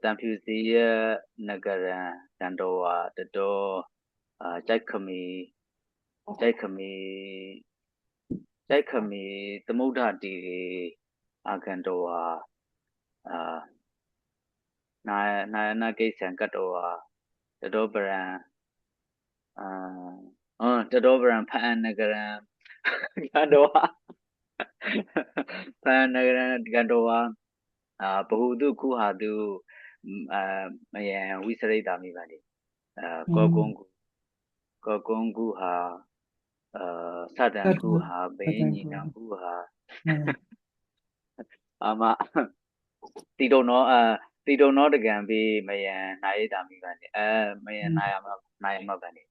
တံဖြူစီယနဂရံတန်တော်ဝါတတော်ကြိုက်ခမီသမုဒ္ဒတိအာကံတော်ဝါနာယနာကိစ္စံကတ္တော်ဝါတတော်ပရံဖန်နဂရံကံတော်ဝါ သာယနဂရကတောဝါဘဟုတုခုဟာတုမယံဝိစရိတာမိပါလေကောကုန်းကုဟာစတံကုဟာဘိညိနံကုဟာအာမတိတုံနောတကံပိမယံနာယတာမိပါလေမယံနာယမပါလေ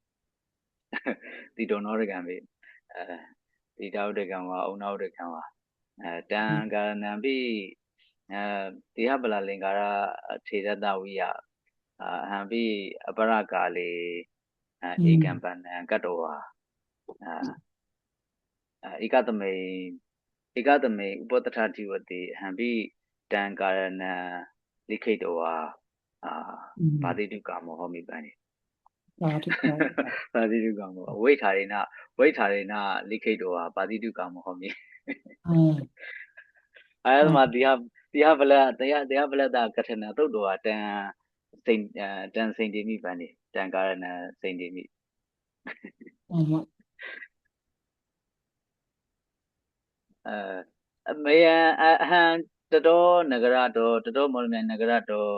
တိတုံနောတကံပိတိတောတကံဝါဩနောတကံဝါတံကာရဏံပိတိဟပလလင်္ကာရထေရတဝိယဟံပိအပရကာလေဧကံပန္နံကတ္တောဝါဧကသမေဥပတ္ထတိဝတိဟံပိတံကာရဏံလိခိတောဝါပါတိတုကာမောဟောမိပန်နေပါတိတုကာမောဝိထာရေနလိခိတောဝါပါတိတုကာမောဟောမိအဲ့ဒါမှတရားပလတ်တာကထနာသုတ်တော်တန်စိန်တိမိပန်နေတံကာရဏံစိန်တိမိမယံအဟံတတောနဂရတောတတောမောလမြနဂရတော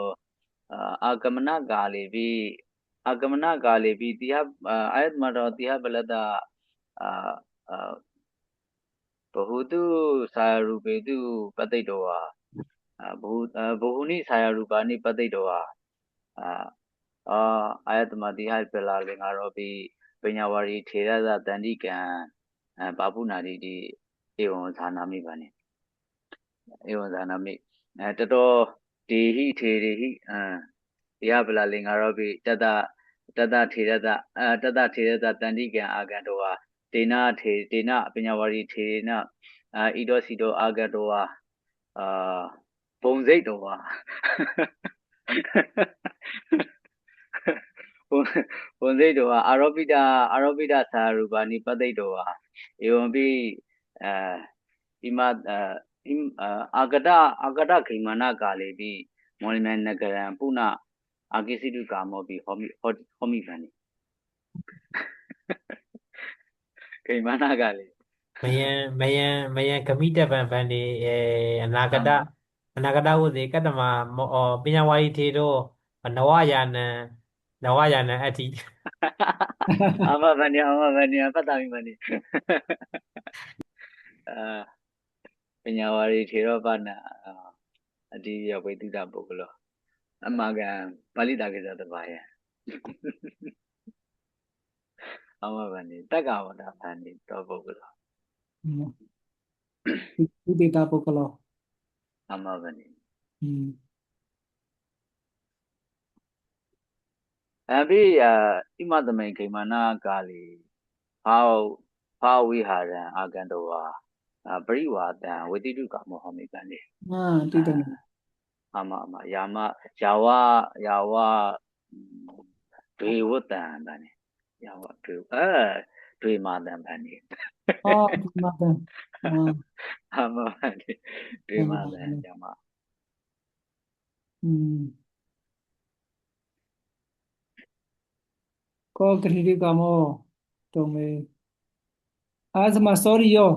အာဂမနကာလေပိတိဟအာယတမတောတိဟပလတဘဟုတုသာယရူပေတုပတိတောဝါဘဟုနိသာယရူပါနိပတိတောဝါအာယတမတိဟပလာလင်္ကာရောပိပညာဝရီထေရသတန္တိကံဘာပုနာတိတိဧဝံဇာနာမိပါနေဧဝံဇာနာမိတတောဒေဟိထေရေဟိတရားပလာလင်္ကာရောပိတတထေရသတန္တိကံအာဂန္တောဝါဒေနပညာဝရီထေရနဣဒောစီတောအာဂန္တောဝါဘုံစိတ်တောဝါဘုံစိတ်တောဝါအာရောပိတသာရူပါနိပတိတောဝါဧဝံပိဣမအာဂတခိမနာကာလေပိမောလမြနဂရံပုဏ္ဏအာကိစိတုကာမောပိဟောမိပန်နေခိမနာကာလေမယံဂမိတပံဗန္တိအနာဂတဝဇေကတ္တမပညာဝါရီထေတောနဝယာနံအတ္တိအမဗန္တိပတ္တမိဗန္တိပညာဝရီထေရောပနာအတိယဝိတုဒပုဂ္ဂလောအမကံပါဠိတာကိစ္စတပါယအမဗန္တိတက္ကဝတ္တဗန္တိတောပုဂ္ဂလောဝိတေတာပုဂ္ဂလောအမဗန္တိအဘိဣမသမိန်ခိမနာကာလီဟောဝိဟာရံအာဂန္တောဝါပရိဝါတံဝတိတုကာမောဟောမိပန်လေတိတံအမယာဝဒေဝတံဗန္တိယာဝဒေမာတံဗန္တိဒီမာတံအမဗန္တိဒေမာတံယာမကောဂရိတိကာမောတုံမေအာသမစောရိယော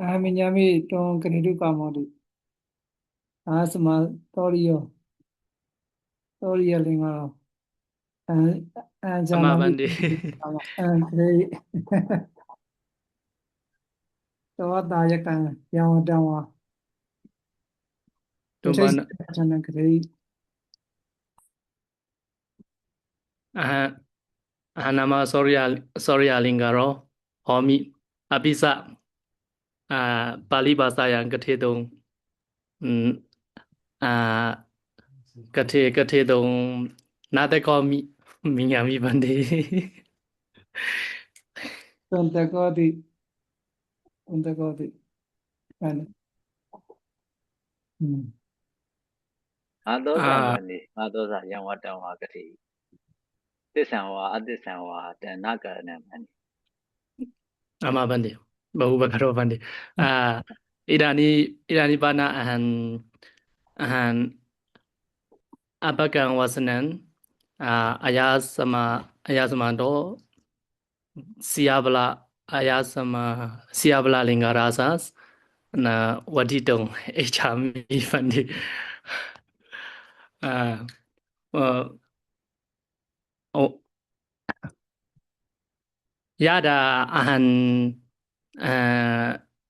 အဟမညာမိတောဂရိတိကာမောတိအာသမစောရိယောလင်္ကာဇာနာမိဂရေတောတာယကံယဝတံဝါတုံဘာနနဂရေအဟနာမစောရိယလင်္ကာရောဟောမိအပိစပါဠိဘာသာယံကထေတုံကထေတုံနာတကောမိညာမိဗန္တိတန်တကောတိအာသောဇာဗန္တိအာသောဇာယံဝတံဝါကတိသစ္ဆံဝါအသစ္ဆံဝါတဏ္ဏကာရဏံဗန္တိအမဗန္တိဘဟုဘကရောဗန္တိဣဒာနိပါဏအဟံအပကံဝစနံအယာသမတောစီယဗလ Ayasama Siabla Lingarasas na Waditong Echami Fandi oh Yada Ahan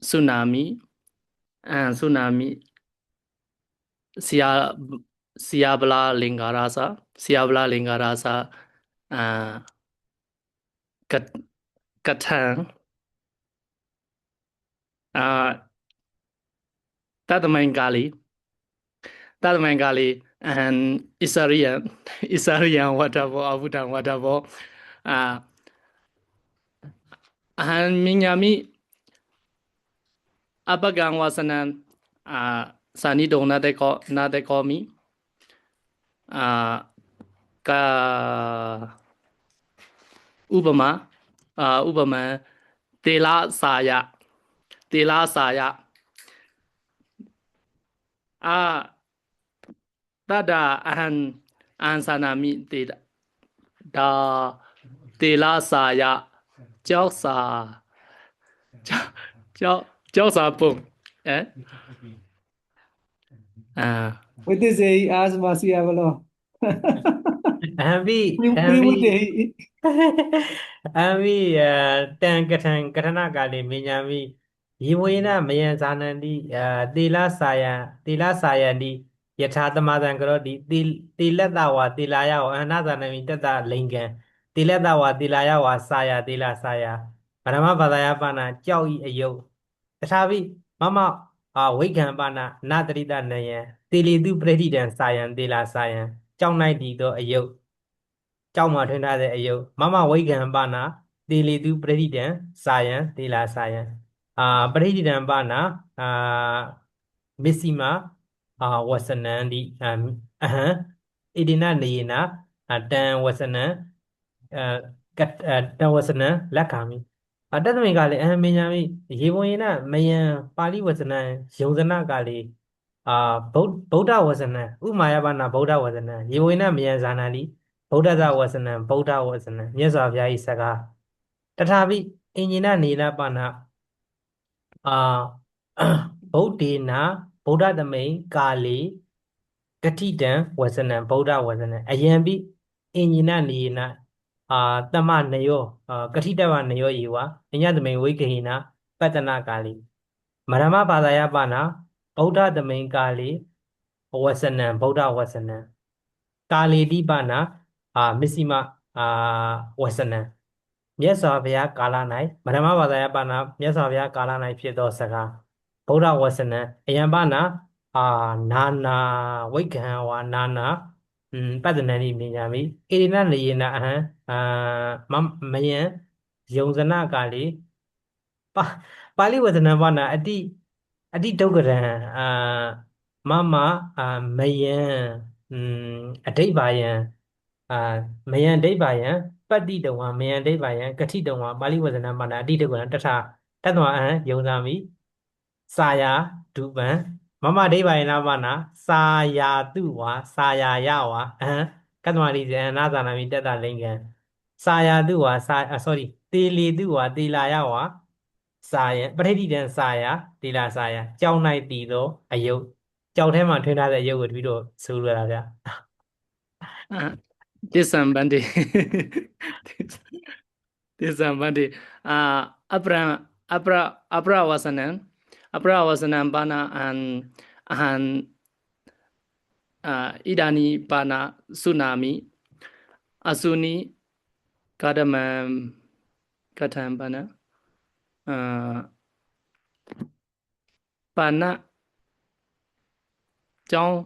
Tsunami Tsunami Siabla Lingarasa Katang Tatamain Gali and Isarian whatever Abudan whatever and Minyami Abagang wasanan Sani do na de call me ka Ubama Tela Saya Tada an sanami da Tela Saya Josa Pum What is a as Masiavalo? Ambi tan katana kali minyami Yiwina Mayan Sanandi Tila Sayandi Yathatamadan Grodi Tilatawa Tilaya another name Tata Lincoln Tilatawa Tilaya Saya Tila Saya Parama Padayapana Chowi Ayo Tavi Mama Wigan Bana Natrita Naya Tilidu President Sayan Tila Sayan Chong Nighty do Ayo ကျောင်းမှာထွန်းထားတဲ့အယုတ်မမဝိကံပါနာတေလီတုပရိဒံစာယံတေလာစာယံပရိဒံပါနာမစ္စည်းမဝဆနံဒီအဟံဣဒိနနေယနာတံဝဆနံတံဝဆနံလက်ခံမိတတမိကလည်းမညာမိရေပုံရဏမယံပါဠိဝဆနံယုံစနကလည်းဗုဒ္ဓဝဆနံဥမာယပါနာဗုဒ္ဓဝဆနံရေပုံရဏမယံဇာနာတိဗုဒ္ဓသာဝဆနံဗုဒ္ဓဝဆနံမြတ်စွာဘုရား၏စကားတထာပိအင်ဂျိနနေနပါဏဗုဒ္ဓေနဗုဒ္ဓသမိန်ကာလီကတိတံဝဆနံဗုဒ္ဓဝဆနံအယံပိအင်ဂျိနနေနတမနယောကတိတဝနယောယေဝအညသမိန်ဝိကေဟိနပတ္တနာကာလီမရမဘာသာယပါဏဗုဒ္ဓသမိန်ကာလီဝဆနံဗုဒ္ဓဝဆနံကာလီတိပါဏမစ္စည်းမဝဆနံမြတ်စွာဘုရားကာလ၌မရမဘာသာယပါဏမြတ်စွာဘုရားကာလ၌ဖြစ်သောစကားဗုဒ္ဓဝဆနံအယံပါဏနာနာဝိက္ခံဝါနာနာပတ္တနံဤမြညာမိဣရိနနေယနာအဟံမယံယုံဇနကာလီပါဠိဝဆနံပါဏအတိဒုက္ကရံမမယံအဓိပ္ပါယံမယံဒိဗ္ဗာယံပတ္တိတဝံမယံဒိဗ္ဗာယံကတိတဝံပါဠိဝဇ္ဇနပါဏအတိတဝံတထတတ္တဝံယုံသာမိစာယာဒုပံမမဒိဗ္ဗာယနာပါဏစာယာတုဝါစာယာယဝါကတ္တမရိဇေနာသာနာမိတတ္တလိင်္ဂံစာယာတုဝါsorry တေလီတုဝါတေလာယဝါစာယပရိဋိဒံစာယာတေလာစာယာကြောင်း၌တည်သောအယုတ်ကြောက်ထဲမှာထွန်းထားတဲ့အယုတ်ကိုတပည့်တော်ဆိုလိုတာဗျာDisambandi Apra wasanan bana and idani bana tsunami asuni kadamam katam bana bana chong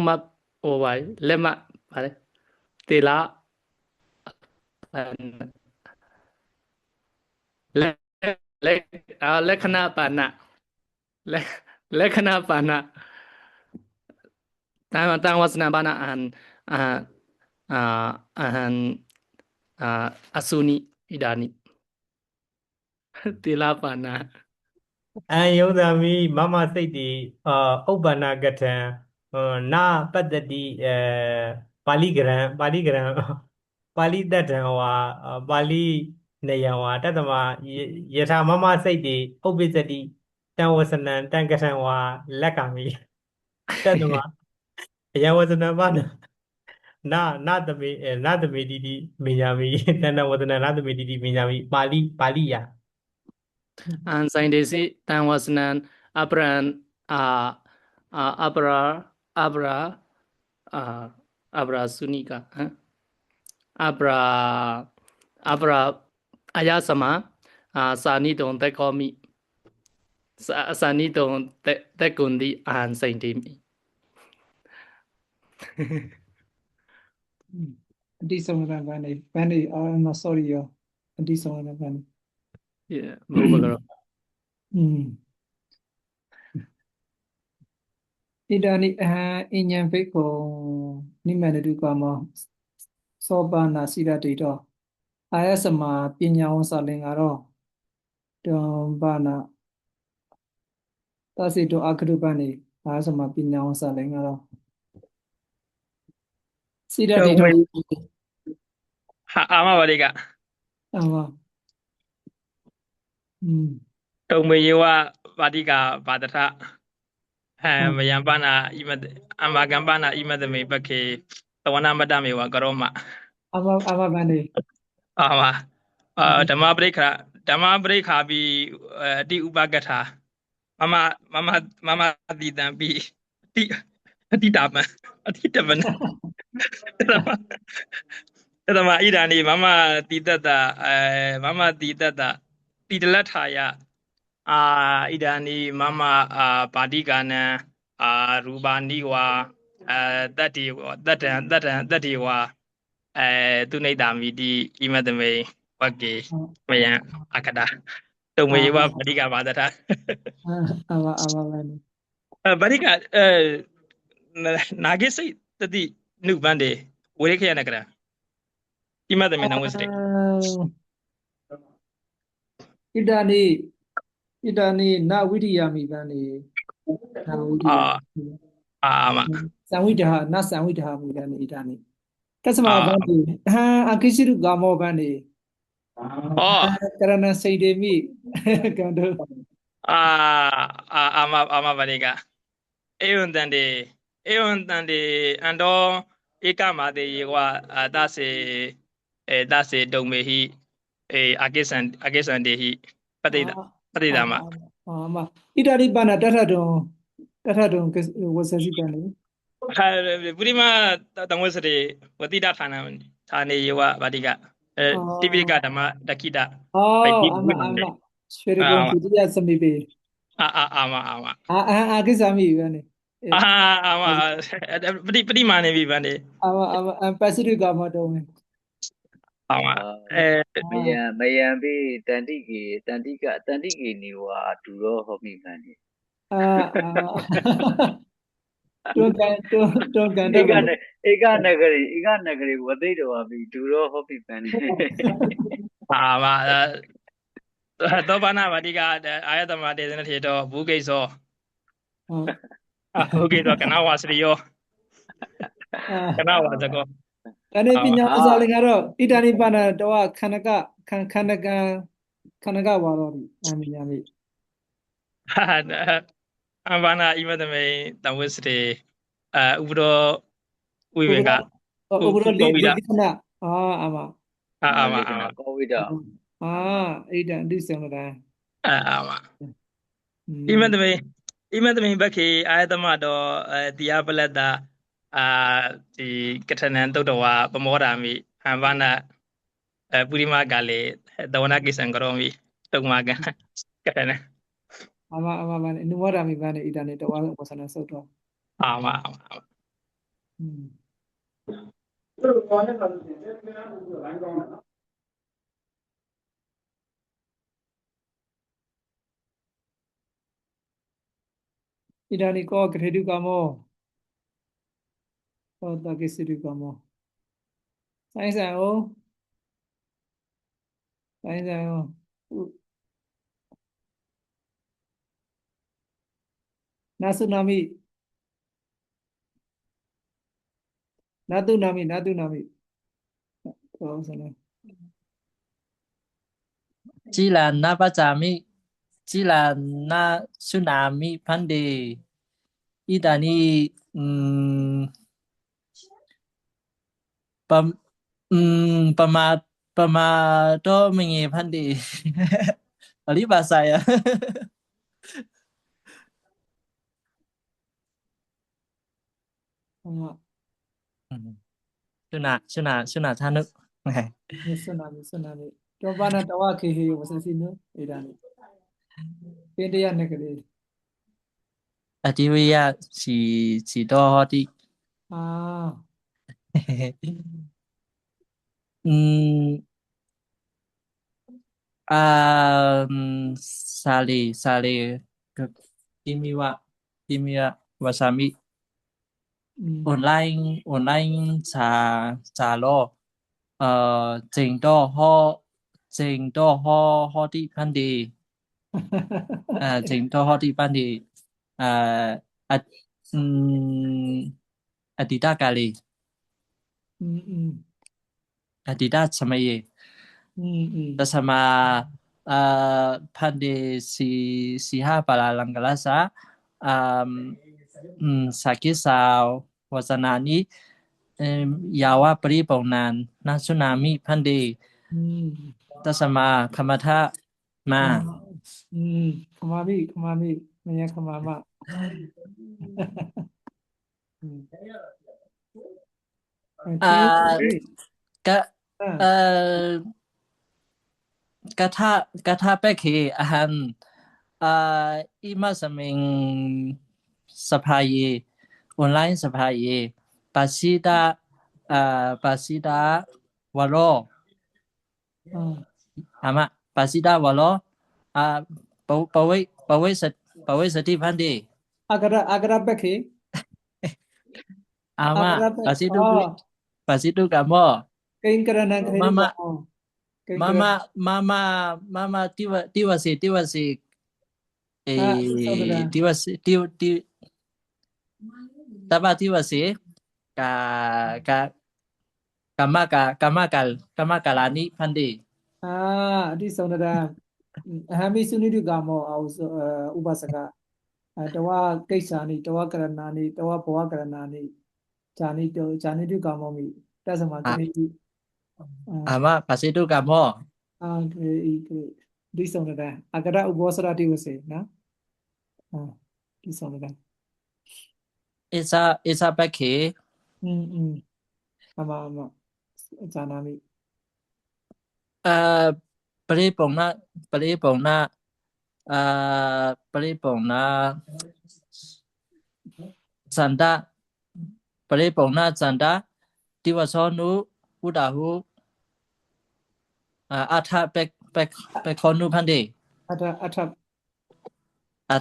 map ovai lema pare Tela Lekhana Pana Lekhana Pana Tang was Nabana and Asuni Idani Tela Pana ယုံသာမိမမစိတ်တီဥပ္ပန္နကထံနာပတ္တတိပါဠိဂရံပါဠိတတ္ထံဝါပါဠိ နေယံဝါတတ္တမယထာမမစိတ်တိဥပ္ပစ္စတိတံဝဆနံတံကထံဝါလက္ခမိ တတ္တမအယံဝဇနံပါဏနာတမေနာတမေတိတိမေညာမိတဏဝဇနံနာတမေတိတိမေညာမိပါဠိယ An sign desi tan wasnan apran abra sunika abra ayasama sani don tekomi sani don tekundi an sign demi အတိဆုံးကဘန်နေI'm sorry ရောအတိဆုံးကဘန် yeah mobile ဣဒာနိအဉ္ဉံဘိက္ခုနိမန္တုကာမသောပါနာစိရတိတောအာယစမပညာဝဆလင်္ကာရောတောဘာနာသစိတောအခရုပနိအာယစမပညာဝဆလင်္ကာရောစိရတိတော ဟာအာမပါလိက အာမတုံမေယဝပါတိကဘာတထမယံပနာဣမတအမကံပနာဣမတမေပခေသဝနာမတမေဝကရောမ အာမဘန်နေ အာမဓမ္မပရိခာပိအတိဥပကထာမမတိတံပိအတိတာပံအတိတပနတမဣဒာနိမမတိတတမမတိတတတိတလထာယဣဒာနိမမပါတိကာနံရူပါနိဝါတတ္တိဝါသူနိတာမိတိဣမတမေဝကေမယံအခတာတုံမေဝပါတိကဘာတထ အာမဘန်နေ ပါတိကနာဂိစိတ်တတိနုပန္တေဝိရခေယနကရဣမတမေနဝစတေ ဣဒာနိနဝိရိယမိဘန်နေနဝိရိယ အာမ သံဝိတဟနသံဝိတဟမိဘန်နေဣဒာနိကစ္စမဘန်နေအခိရှိရုကာမောဘန်နေ ကရဏစိတ်တေမိကံတို့ အာမပါတိကဧဝံတန္တေအန္တောဧကမာတေယေဝသစေတုံမေဟိအကိစ္ဆန္တေဟိပတိတာမ အာမဣဒာရိပနာတထတုံဝဆစီပန်နေ ပုရိမတံဝစတေဝတိတဌာနဌာနေယေဝပါတိကတိပိကဓမ္မဒခိတ အာမရွှေရကုံဒုတိယစမိပေ အာမ အာကိစ္စမိဘန်နေ အာမပတိမာနေပြီဗန်နေ အာပစိရိကာမတုံး အာမ မယံပိတန္တိကေနိဝါဒူရောဟောမိမှန်နေ တွန်းကန် ဧ တဲ့ ကနဂရိဝသိတော်ပိဒူရောဟောမိမှန်နေ အာမသောဘာနာပါတိကအာယတမတေသနထေတောဘူကိသောဘူကိသောကနဝါစရိယောကနဝါဇကော အနေပညာအစားလည်းကတော့ဣတရိပနာတော့ခန္ဓကဝါရောပြီအမြင်ရပြီ အဘာနာဣမတမေတံဝစတေဥပရောဝိဝေက ဥပရောလိခဏအာမ အာမ ကောဝိဒ ဣဒံအတိဆောင်တာ အာမဣမတမေဘခေအာယတမတောတိယပလတ္တဒီကထဏံတုတ်တော်ဝါပမောဓာမိအဘာနာပုရိမကလေတဝနာကိစ္စံကရောမိတုံမကကထဏံ အာမဘာနေနုမောဒာမိဘာနေဣဒံနေတော့ဝဆနာဆုတ်တော့ အာမ ဣဒံနေကောဂရေတုကာမောဟောတကိစိတုကာမောဆိုင်ဆိုင်အောင်နာသုနာမိနာတုနာမိဟောဆနာ จิลานาปัจจามิจิลานาสุนามิพันเดอิดานีปะประมาประมาโตมเงพันเดอริบาไซอะสุนาท่านึกไง Missunami. Tobana tawa ke he was a sinu, Idani. India negate. อธิวิยาสีโตฮอติ Ah, อ่าซาเลกับทิมิวะวาซามิออนไลน์ชาโลเจิงโตฮอติพันดีเจิงโตฮอติพันดีอะอดิตากาลีอดิตาสมัยตัสมาพันดีสีห้าปาราลังกลาสาสักกิสาววาสนานี้ยาวะปริปองนานนาสุนามิพันดีตัสมาคมทะมา Kamabi, Maya Kamama. กะกะทาเปเคอาหันอิมาสมิงสภาเยออนไลน์สภาเยปาซิดาวาโลอามะปาซิดาวาโลปะเวสติพันดี Agra Becky. อามะปาซิดุกามอ Kainkarana Mama Mama tiwasi tiwasi kamalani pandi Adi Sonada Hami Sunidu Gamo aus Ubasaka Tawa Kaisani, Tawa Karanani, Tawa Poa Karanani, Jani du Gamomi. That's a market. ama pasidu kamo Great. This on the Agada Ubosarati was say, no? This on the isa pake Ama Janami. ปริปงนะปริปงนะสันดาปริปงนะสันดาติวสอนุอุดาหูอาทาเปคอนุพันดีอา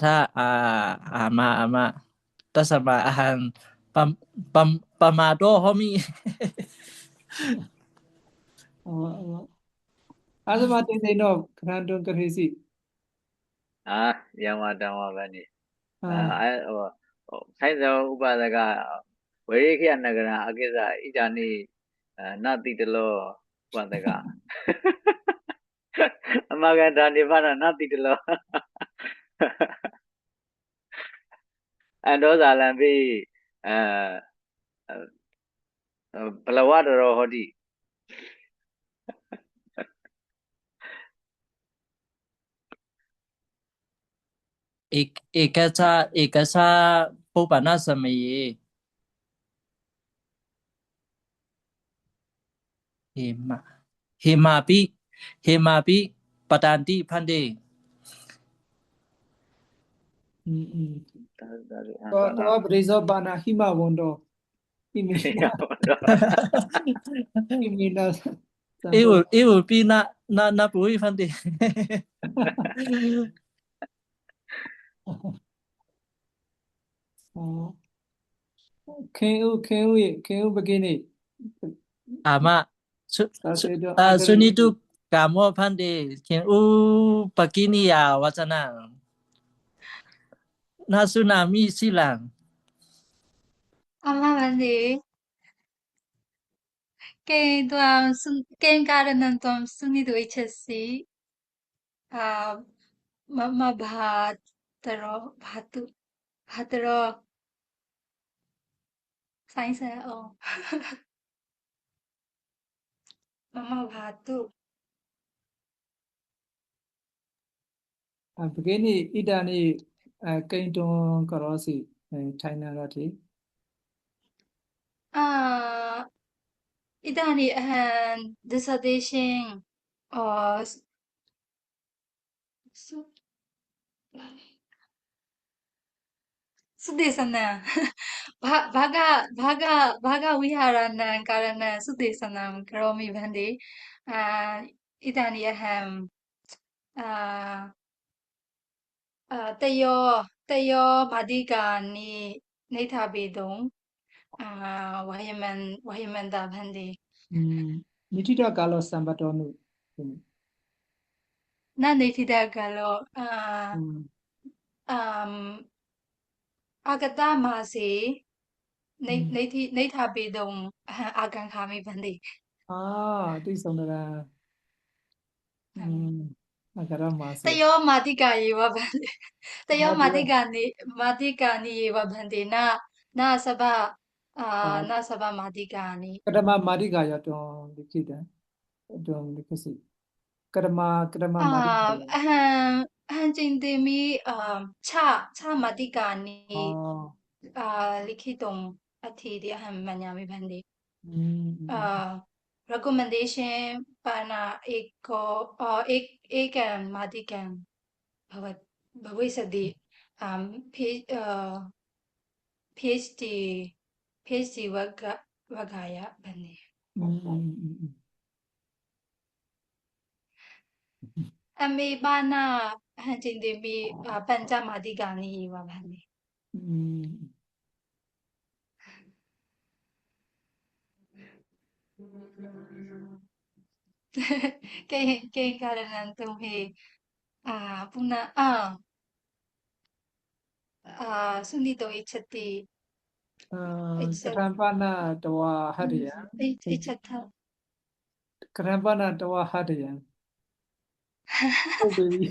ทาอามาตัสมาอาหารปมาโดฮอมี Asama they know Grandon Carisi. Yamadama Bani. Sainza Ubadaga, Variki and Nagana, Agiza, Ijani, Nati the law, Bandaga. Amaganda Nivana, Nati the law. And those are Lambi, Palawada or Hodi. เอกชาปุปนาสมัยเฮมาปิปตันติพันเด Tawa Brezo Bana Hima Wondo. Himina. เอวปีนาปุยพันเด Can begin อามาสุนิตุกามอพันเดเขียนอุปกินิยาวัจนะนาสุนามิสิลัง Amma bandi. Game karan tuam suni do HSC. Mama Bhataro Bhataro Science oh Mama Bhatu ဘဂိနီဣဒာနီကိန်တွန်ကရောစီထိုင်နာရတိ Idani dissertation or Sudesana Bhaga Viharanan Karanan Sudesanam Karomi Bhandi Idani Tayo Madika ni Neta Bedong Wahimanda Bhandi နိတိတကာလောစံပတ်တော်နု Na Netida Galo Agata Masi Neta Bedong Agan Kami Bhandi တိဆုံးတရာအကရမစီ Tayo Madika Yewa Bhandi Tayo Madika ni Yewa Bhandi Na Saba Madika ni ကရမမာရိကာယတွန်လိခိတံတွန်လိခစီကရမမာရိကာယ Hanjindemi cha Madika ni Likitum Athidi Manyami Bhandi recommendation Pana Ekan Madikan Bhavisadi PhD Vagaya Bhandi Ame Bana Hanjindemi Panja Madika ni Yewa Bhandi Kay Karanan Tumhe Puna Sunito Ichati ကရံပနာတဝဟရိယ Ichata ကရံပနာတဝဟရိယဟုတ်ပြီ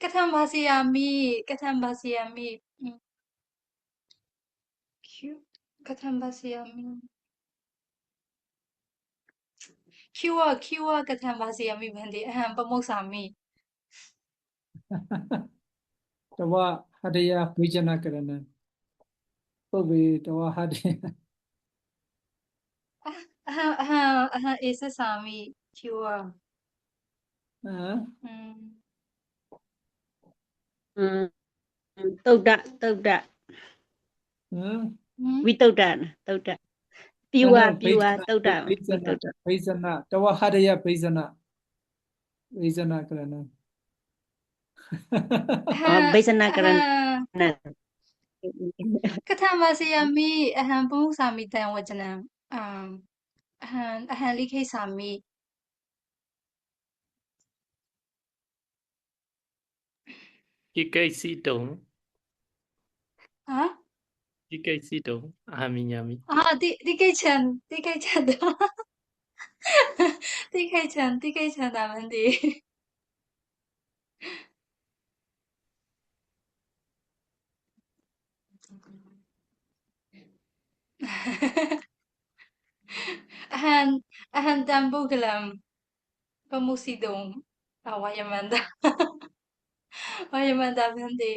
Katambasiyami Katambasiyami Kiwa Katambasiyami Bhandi Pamosami တဝဟရိယဝိဇနကရဏဟုတ်ပြီတဝဟရိယ Esasami Kiwa Tauda Vitauda Tauda Piwa Tauda Vitauda ဘိဇနတဝဟရိယဘိဇနကရဏ Baisana Karan Katambasiyami Pamosami Tan Wajanam Likhe Sami Ikay-sitong ဟာ Ikay-sitong Ahaminyami တိကိတ်ချန်တာမန်ဒီ ahan tambugalam pamusidong Wayamanda mandi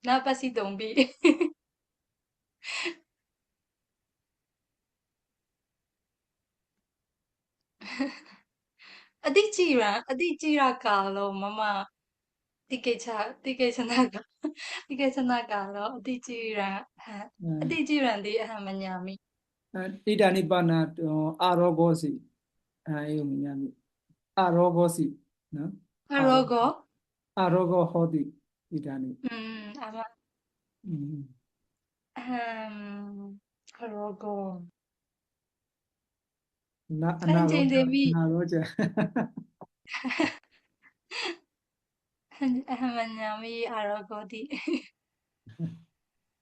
napasidong bi Adijira Kalo Mama Tikechanaga Kalo Adijira di Ahamanyami ဣဒာနိပါဏအာရောဂောစီအေယမြညာမိအာရောဂောစီနော် Harogo အာရောဂောဟောတိဣဒာနိ Ama Harogo နာအနာရောကြ Ahamanyami Harogo di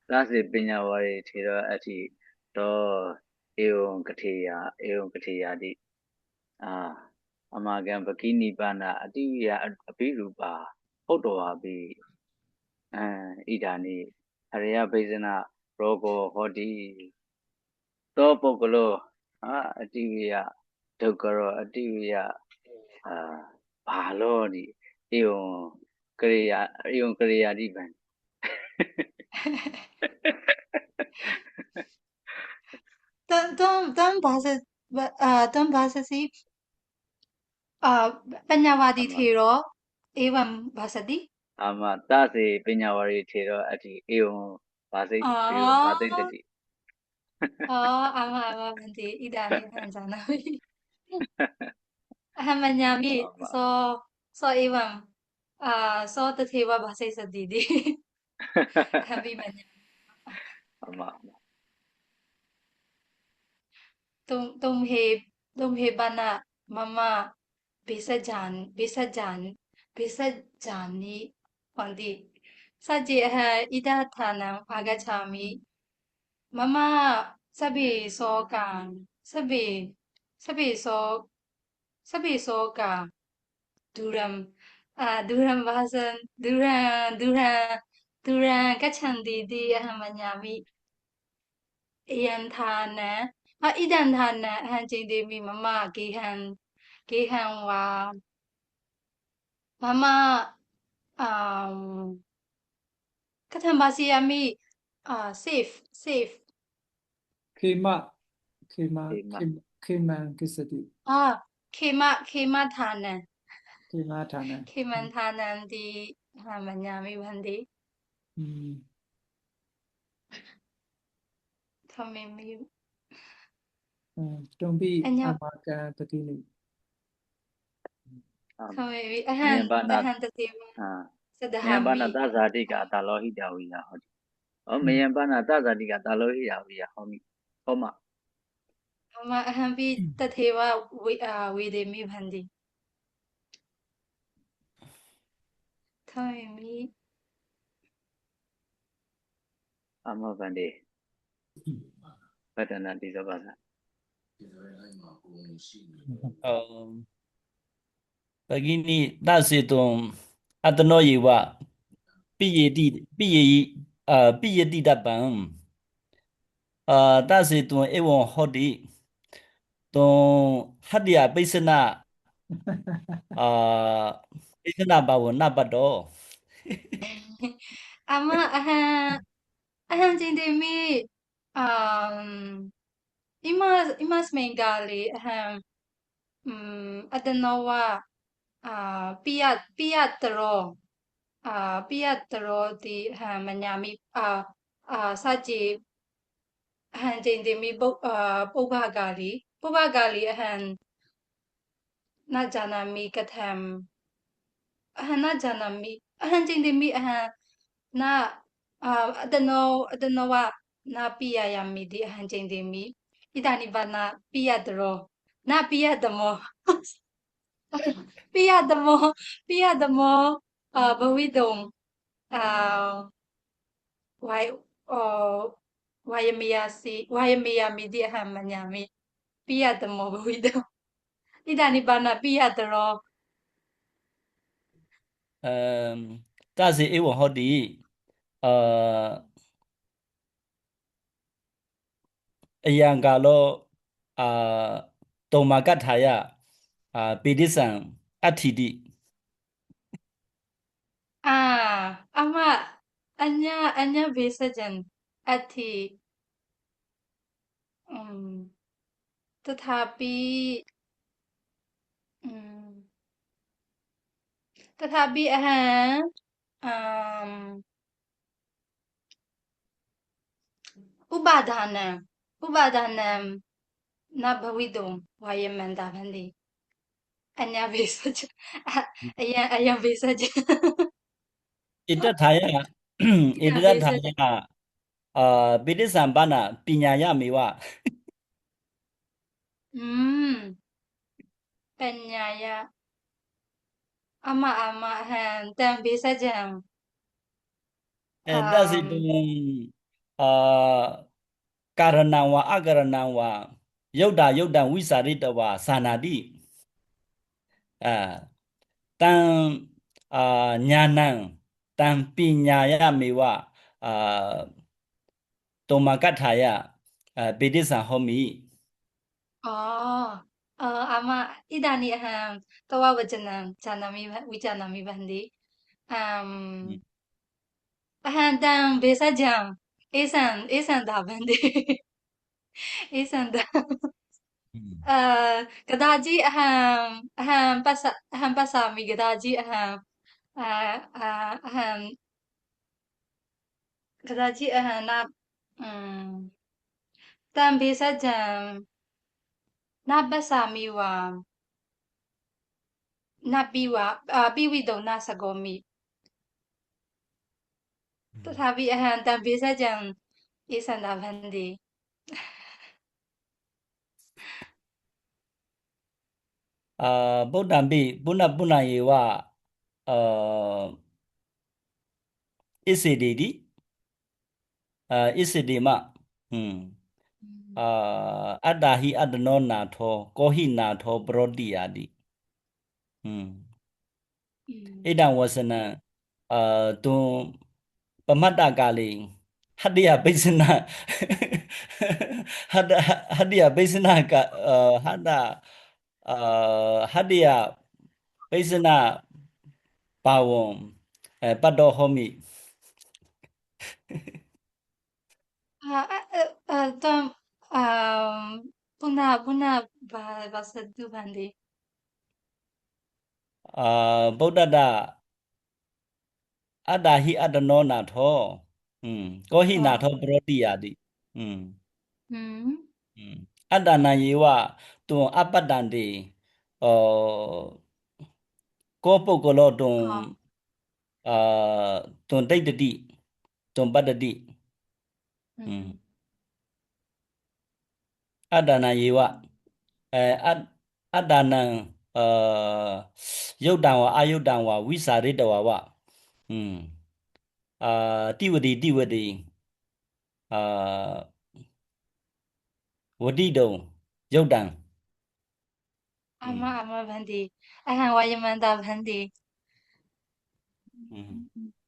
သစေပညာဝါရီထေရအထိတော့ဧဝံကထေယတိ အမကံပကိနိဗ္ဗာနအတိယအဘိရူပါဟုတ်တော်ပါပြီဣဒာနိအရိယဘိဇနရောဂောဟောတိသောပုဂ္ဂလောအတိဝိယဒုက္ခရောအတိဝိယဘာလို့ဒီဧဝံကရိယာတိပံTuan bahasa si Penyawadi Thero Evam Basadi အာမသစေပညာဝရီထေရောအတိဧဝံဘာစိတ်ဧဝံဘာသိတ္တိ ama Bhante Idani Hanjana Ahamanyami so Evam so Tatheva Basai Sadidi Happy Manya အာမ Tumhe Bana Mama Besajani Pandi Saji Ida Thanam Agachami Mama Sabi Sokan Sabi Soka Duram Duram Vasan Duran Gachandi Di Ahamanyami Ian Thana Idan Thana Hanjindi Mi Mama Gihan Wa Mama Katambasiami safe ခေမကိစ္စတိ Kema Thana ခေမဌာန Keman Thanan Di Hamanyami Bhante Thamimi တုံပိ Anya အမကံပကိနိ Thamimi မယံဘာနာ Ahan Tateva မယံဘာနာ Sadahami သဇာတိကတာလောဟိတဝိယဟောမယံဘာနာသဇာတိကတာလောဟိတဝိယဟောမိဟောမ Mama Ahampi Tatheva Vedemi Bhante Thamimi အာမဗန္တိပတ္တနာတိသောပါဒ Begini Nasitum Adanoyewa Piyeti Dabam Nasitum Ewon Hodi Don Hadia Bisana Bisana Bawo Nabado Ama Ahan Jindimi Imas Mengali Aham Adanowa Piatro Di Hamanyami Saji Ahan Jindimi Pubagali Ahan Najanami Katham Ahan Najanami Ahan Jindimi Ahan Na Adanowa Na Piyayami Di Ahan Jindimi Idani Bana Piatro Na Piatamo Piatamo Bawidong Wayamiyami Di Hamanyami Piatamo Bawidong Idani Bana Piatro Tasi Ewon Hodi Ayangalo Tomakataya Pidisan Atidi Ama Anya Besajan Ati Tetapi Ubadanam Na Bawidong Wayamanda Bhante Anya Besajan Ayam Besajan Ida Thaya Pidisan Bana Pinyaya Miwa Penyaya Ama Tam Besajan Tasi Karanawa Agaranawa Yoda Wisaritawa Sanadi တံညာဏံတံပညာယမေဝတောမကထာယပေတိစံဟောမိ အာမဣဒာနိအဟံတဝဝจနံဇာနာမိဝိဇာနာမိဗန္တိအဟံတံဘေစကြံဧစံတာဗန္တိဧစံတာကဒါကြီးအဟံပတ်စာမိကဒါကြီးအဟံကဒါကြီးအဟံနာတံဘေစကြံနာပတ်စာမိဝါနာပိဝါပိဝိတုံနာစကောမိတထာပိအဟံတံဘေစကြံဧစံတာဗန္တိဗုဒ္ဓံပိပုဏ္ဏပုဏ္ဏယေဝဣစေတိတိဣစေတိမအတ္တဟိအတ္တနောနာထောကောဟိနာထောပရောတိယာတိဣဒံဝစနံတွန်ပမတ္တကာလေဟတ္တယပိစနဟတ္တယပိစနကဟတ္တဟတ္တယပိစနပါဝံပတ္တောဟောမိတံပုဏ္ဏဘာစတုဗန္တိဗုဒ္ဓတအတ္တဟိအတ္တနောနာထောကောဟိနာထောပရောတိယာတိအတ္တနာယေဝတွန်အပတ္တန္တိကောပုဂ္ဂလောတွန်တွန်တိတ္တိတွန်ပတ္တိအတ္တနာယေဝအတ္တနံယုတ်တံဝအာယုတ်တံဝဝိစာရိတဝဝတိဝတိဝတိတုံယုတ်တံအာမဗန္တိအဟံဝါယမန္တာဗန္တိ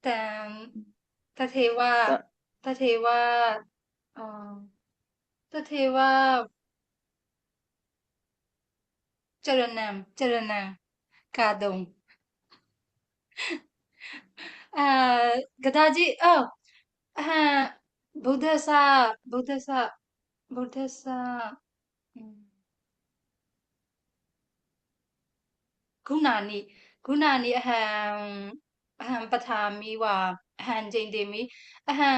တံတထေဝတထေဝจรณံကာတုံကဒါကြီးအဟံဗုဒ္ဓဆဂုဏာနိအဟံပထာမိဝါအဟံကျိန်တေမိအဟံ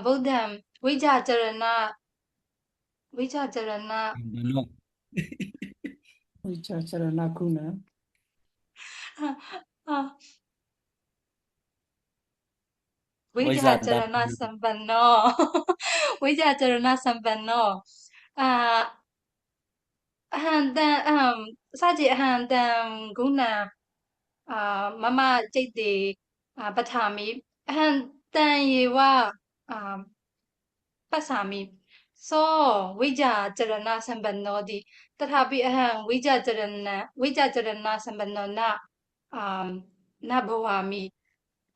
ဗုဒ္ဓံဝိဇ္ဇာจรณဝိချာချရဏခုနဝိဇ္ဇာจรณสัมปันโนဝိဇ္ဇာจรณสัมปันโนအဟံတံစကြည်အဟံတံဂုဏံမမจิตတေပထာမိအဟံတံယေဝပစ္ဆာမိသောဝိဇ္ဇာจรณสัมปันโนတိတထာပိအဟံဝိဇ္ဇာจรณสัมปันโนနဘဝမိ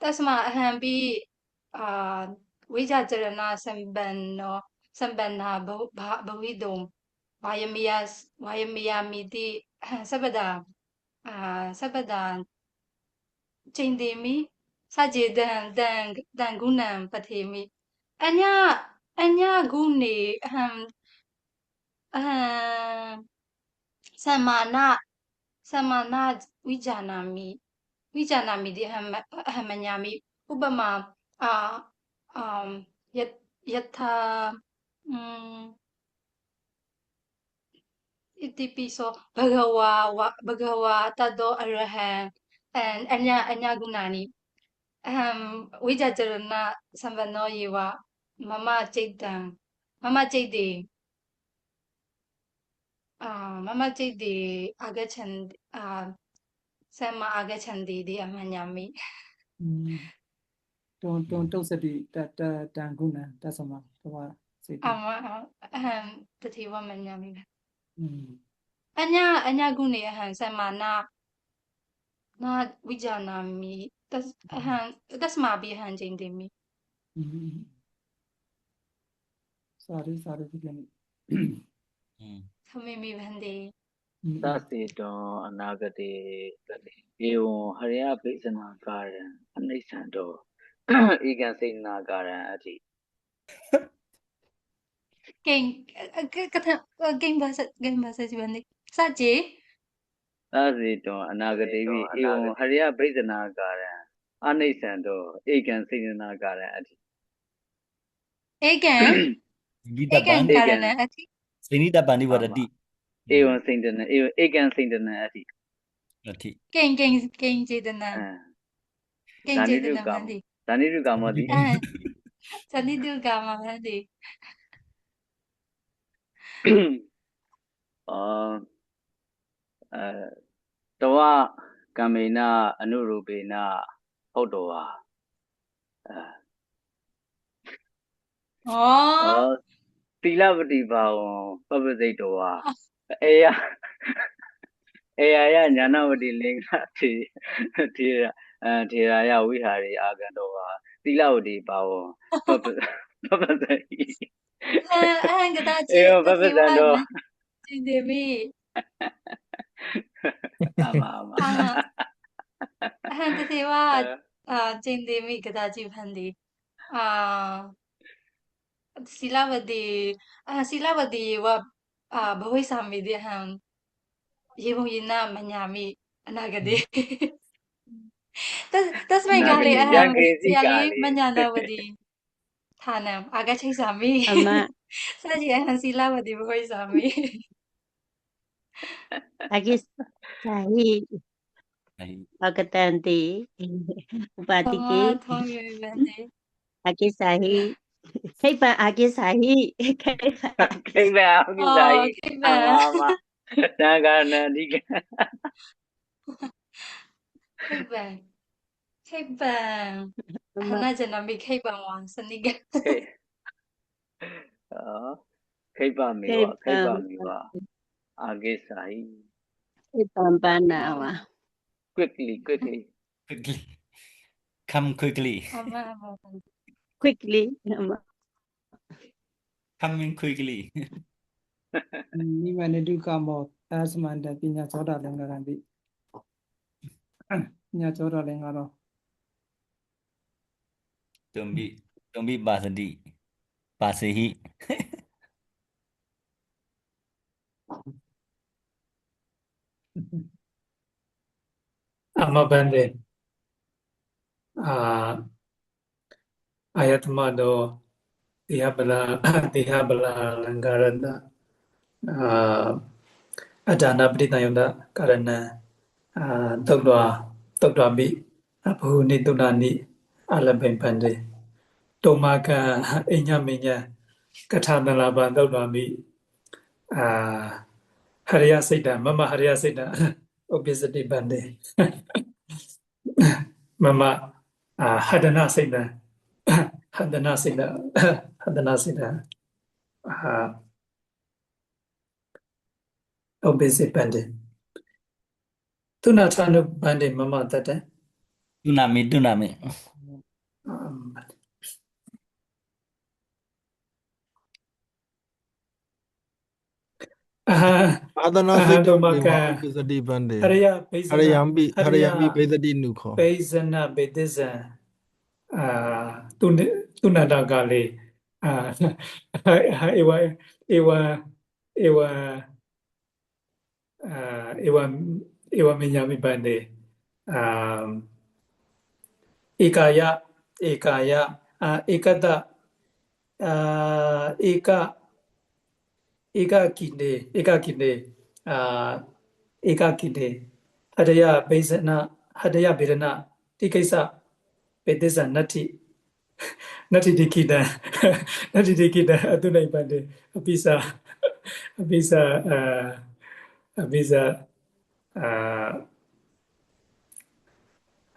တस्မာအဟံပိဝိဇ္ဇာจรณสัมปันนาဘဝိတုံဝါယမယမိတိစပဒာကျိန်တေမိစကြေတံဂုဏံပထေမိအညဂုဏေအဟံသမ္မာနဝိဇာနာမိတိအဟံမညာမိဥပမာယထာဣတိပိသောဘဂဝါတတောအရဟံအညဂုဏာနိအဟံဝိဇ္ဇာจรณสัมปันโนယေဝမမจิตတေအာဂच्छန္သမ္မာအာဂच्छန္တိတိအမညာမိတွန်တုတ်စတိတံဂုဏံတသမတဝစေတိအဟံတတိဝမညာမိအညဂုဏေအဟံသမ္မာန na Vijanami, that's my behind Jindimi. Sorry, again. Mimi Vande. သစေတောအနာဂတိတတိဧဝံဟရိယပိစနာကာရံအနိစ္စံတောဧကံစေနာကာရံအတိ Game bahasa Vande. Saji. သစေတောအနာဂတိဧဝံဟရိယပိစနာကာရံအနိစ္စံတောဧကံစေနာကာရံအတိ Egan Karana Ati. Sinita Bandi Varati. ဧဝံစိန္ဒနဧကံစိန္ဒနအတိ Ati. King Jedana. King Jedana Vande. ဇာနိရုကာမတိ Sani do Gama Vande. တဝကံမေနအနုရူပေနဟုတ်တော်ဟာ Oh. သီလပတိပါဝံပပ္ပစိတ်တော်ဟာအေယညာဏဝတိလင်္ကာထေရာယဝိဟာရိအာဂံတော်ဟာသီလဝတိပါဝံပပ္ပစိတ် Gadachi. အေယပပ္ပဇံတော် Jindemi. အာမ Tewa Jindemi Gadachi Vande. Silavadi wa Bhavisami Deham Yevuyina Manyami Anagade. That's my gali Siali Manyanavadi Tanam Agachi Sami. Ama Saji Silavadi Bhavisami. Agis sahi Agatanti Upatiki Tommy Vande. Agis sahi Kaipa Agis sahi Kaipa ခိဗ္ဗအကိစ္စယအာမသံဃာနန္ဒီက Kaipan. Hana Janami Kaipan one Saniga. ခိဗ္ဗမေဝအာဂိစာဟိ Pambana wa quickly Quickly. Come quickly. quickly Come in quickly. Ni du kamo asmanda pinya choda lengarambi. Pinya choda lengaro. Don't be Basadi. Basehi. Amabande. Ayatmado Dihabala Langaranda. Adana Britayunda Karana. Dogwa Bi. Apu Nitunani. Alabem Pande. Tomaka Inyaminya. Katana Laba Dogwa Bi. Hariya Sita, Mama Hariya Sita, obesity bande. Mama Hadana Sita, Hadana Sita, obesity bande. Tuna Tanu bande, Mama Tata. Dunami. Adana Siddhamaka Pisadi Bande Harayambi Pesadi Nuko Pesana Bedeza Tunadagale Ewa Minyami Bande Ekaya Ekada Eka kinde Hadaya Bezana Hadaya Bedana Tikasa Bedesa Nati Dikida Adunai Bande Abisa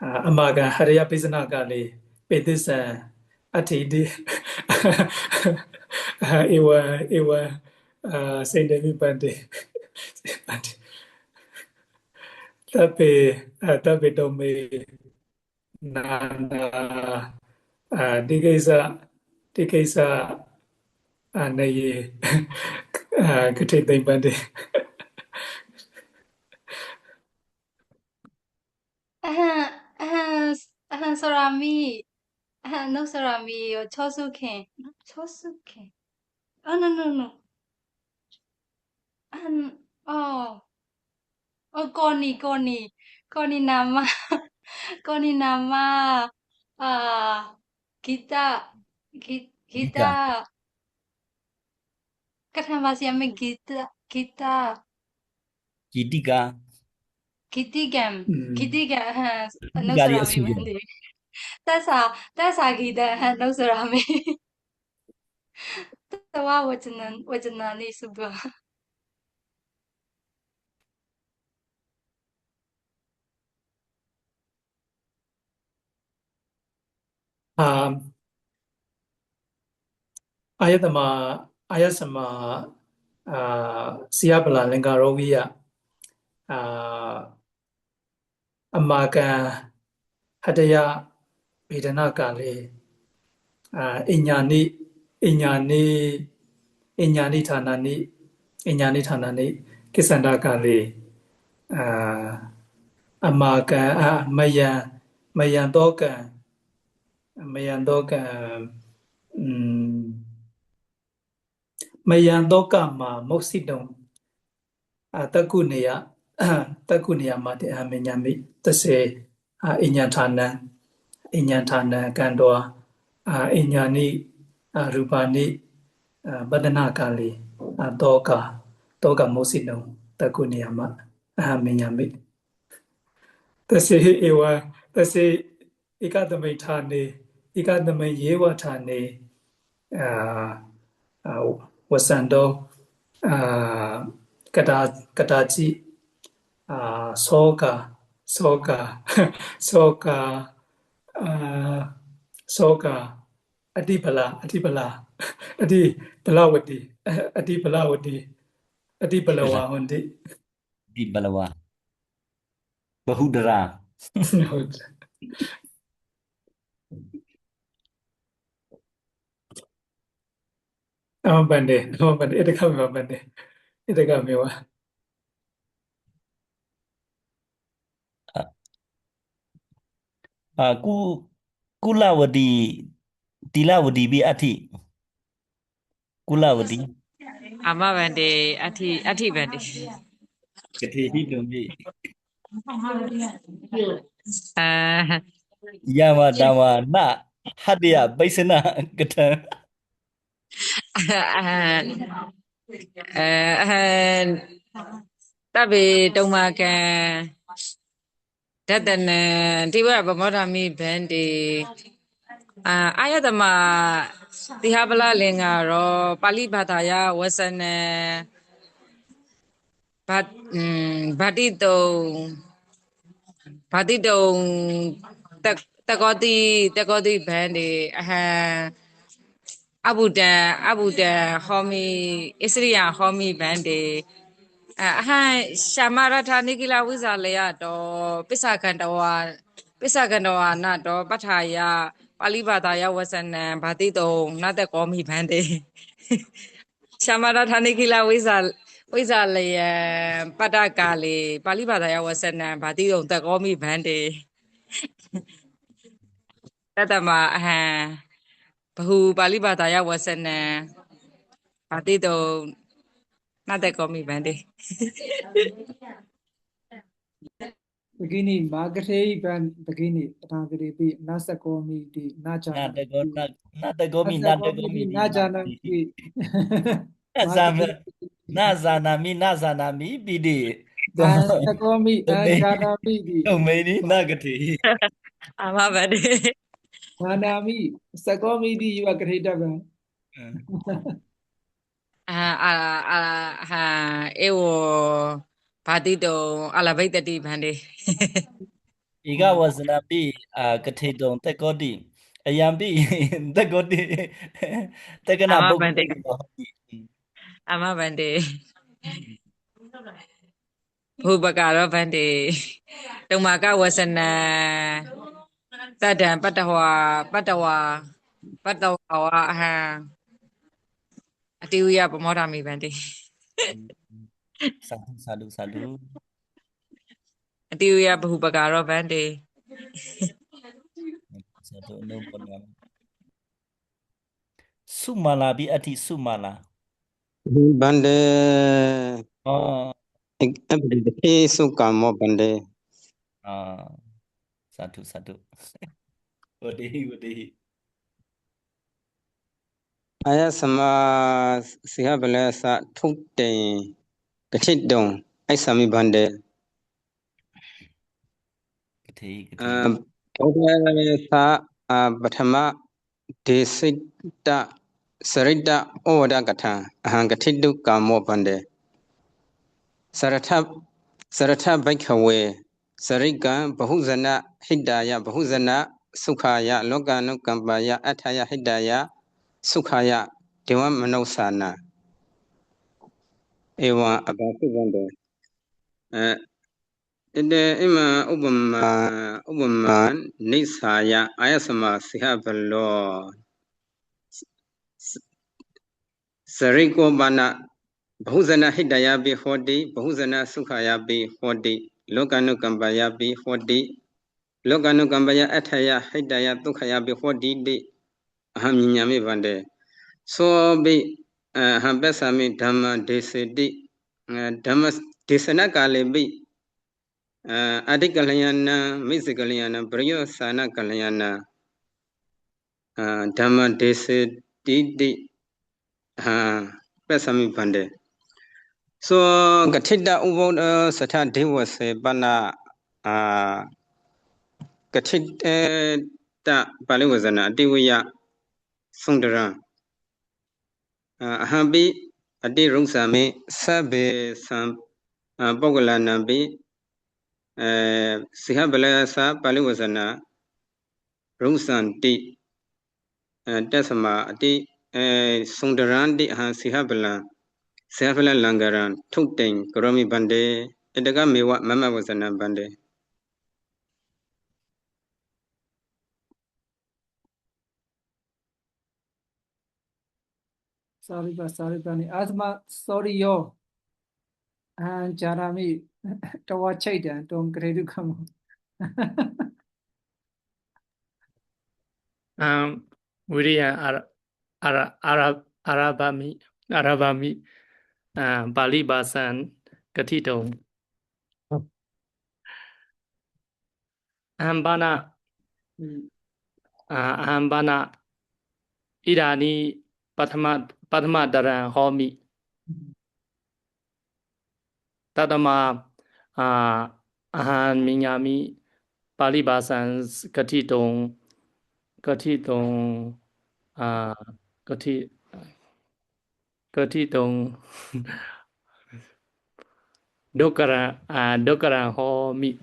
Amaga Hadaya Bezana Gali Bedesa Atidi Ewa Saint David Bande တပ်ပေတုံမေနာနာဒီကိစ္စနေကတိသိမ့်ပန်းတယ် Sorami. No, Sorami. Chosuken. Chosuken. Oh, no. Oh, Koni nama. Koni nama. Kita. Kita. Kenapa sih ame kita? Kitika Kitigam. No, Gari Sorami. Asuya Mandi. Tasa kita. No, Sorami. Tawa wajana ni subah. Ayasama Siabala Lengarovia Amaka Hadaya Vedanakale Inyani Thanani Kisandakale Amaka Mayan Doka Mayan Doka ma Moxidon Takunia Mate Amenyami Tase Inyantana Gandoa Inyani Rubani Badanakali Doka Moxidon Takunia ma Amenyami Tase Ikadame Tane Ikadame Yewa Tane Wasando Katachi Soka Adipala Adipalawa Hundi Di Balawa Bahudara Bande Edekamewa Kulawadi Tilawadi bi ati Kulawadi Amabande ati bande. Katehi Dumbi Uh, Yama Dama Na Hadia Baisana Kata Tabi Domakan Datan Tiwa Bamorami Bandi Ayatama Tihabala Lingaro Pali Bataya wasn't but Badito Takoti Bandi Abuda Homi Isria Homi Bandi Shamarata Nikila Wizalea do Pisakandoa Nato Bataya Palibataya wasn't Batito not the Komi Bandi Shamarata Nikila Wizalea Patakali Palibataya wasn't Batito the Komi Bandi Tatama Bahu Palibataya wasn't Batito not the Komi Bandi Begini Margate Ban Begini Tangri Nasakomi di Najana Nadagomi Najana Nazanami Bidi Nasakomi Najana Bidi Domini Nagati Amabade Nanami Sakomi di you are great Ewo Patito Alabaitati Bande Iga was an abi Katedon Tekodi Ayambi Tekodi Tekana Amabande Bhupakaro Bhante Tumaka Wasana Tadan Patawa Atiuya Pamorami Bhante Sadhu Atiuya Bhupakaro Bhante Sadhu no problem Sumala bi ati sumala Bande oh sukamo bande Sadhu Ode aya sama siha bala sa thuk tin kachit dong ai sami bande bode sa pathama desita sarita oda katha ahang kachiddu kamo bande saratha bhaikhawe sarika bahuzana hidaya bahuzana sukhaya lokanukampaya athaya hidaya sukhaya dewa manausana ewa abatu bande ide ima ubama nisaya ayasama sihabalo sariko bana bahuzana hidaya bi hodi bahuzana sukhaya bi hodi lokanukampaya bi hodi lokanukampaya athaya hidaya dukhaya bi hodi de aham nyame bande so bi hambasami dhamma desiti dhamma desana kale bi adikalayana misikalayana prayosana kalayana dhamma desiti pasami bande so kathita ubodha satha devase bana kathita palewazana adiwaya sundara ahambi adi rusame sabbe sam pogala bi sihabala sa palewazana rusanti tasama adi sundarandi sihabala langaran thuktain koromi bande edaga mewa mama wazana bande sorry bani asma sorry yo jarami tawa chaitan don't grade come Viriya Arabami Bali Basan Katitong Ahambana Irani Padma Daran Homi Tadama Ahan Minyami Bali Basan Katitong Dokara Homi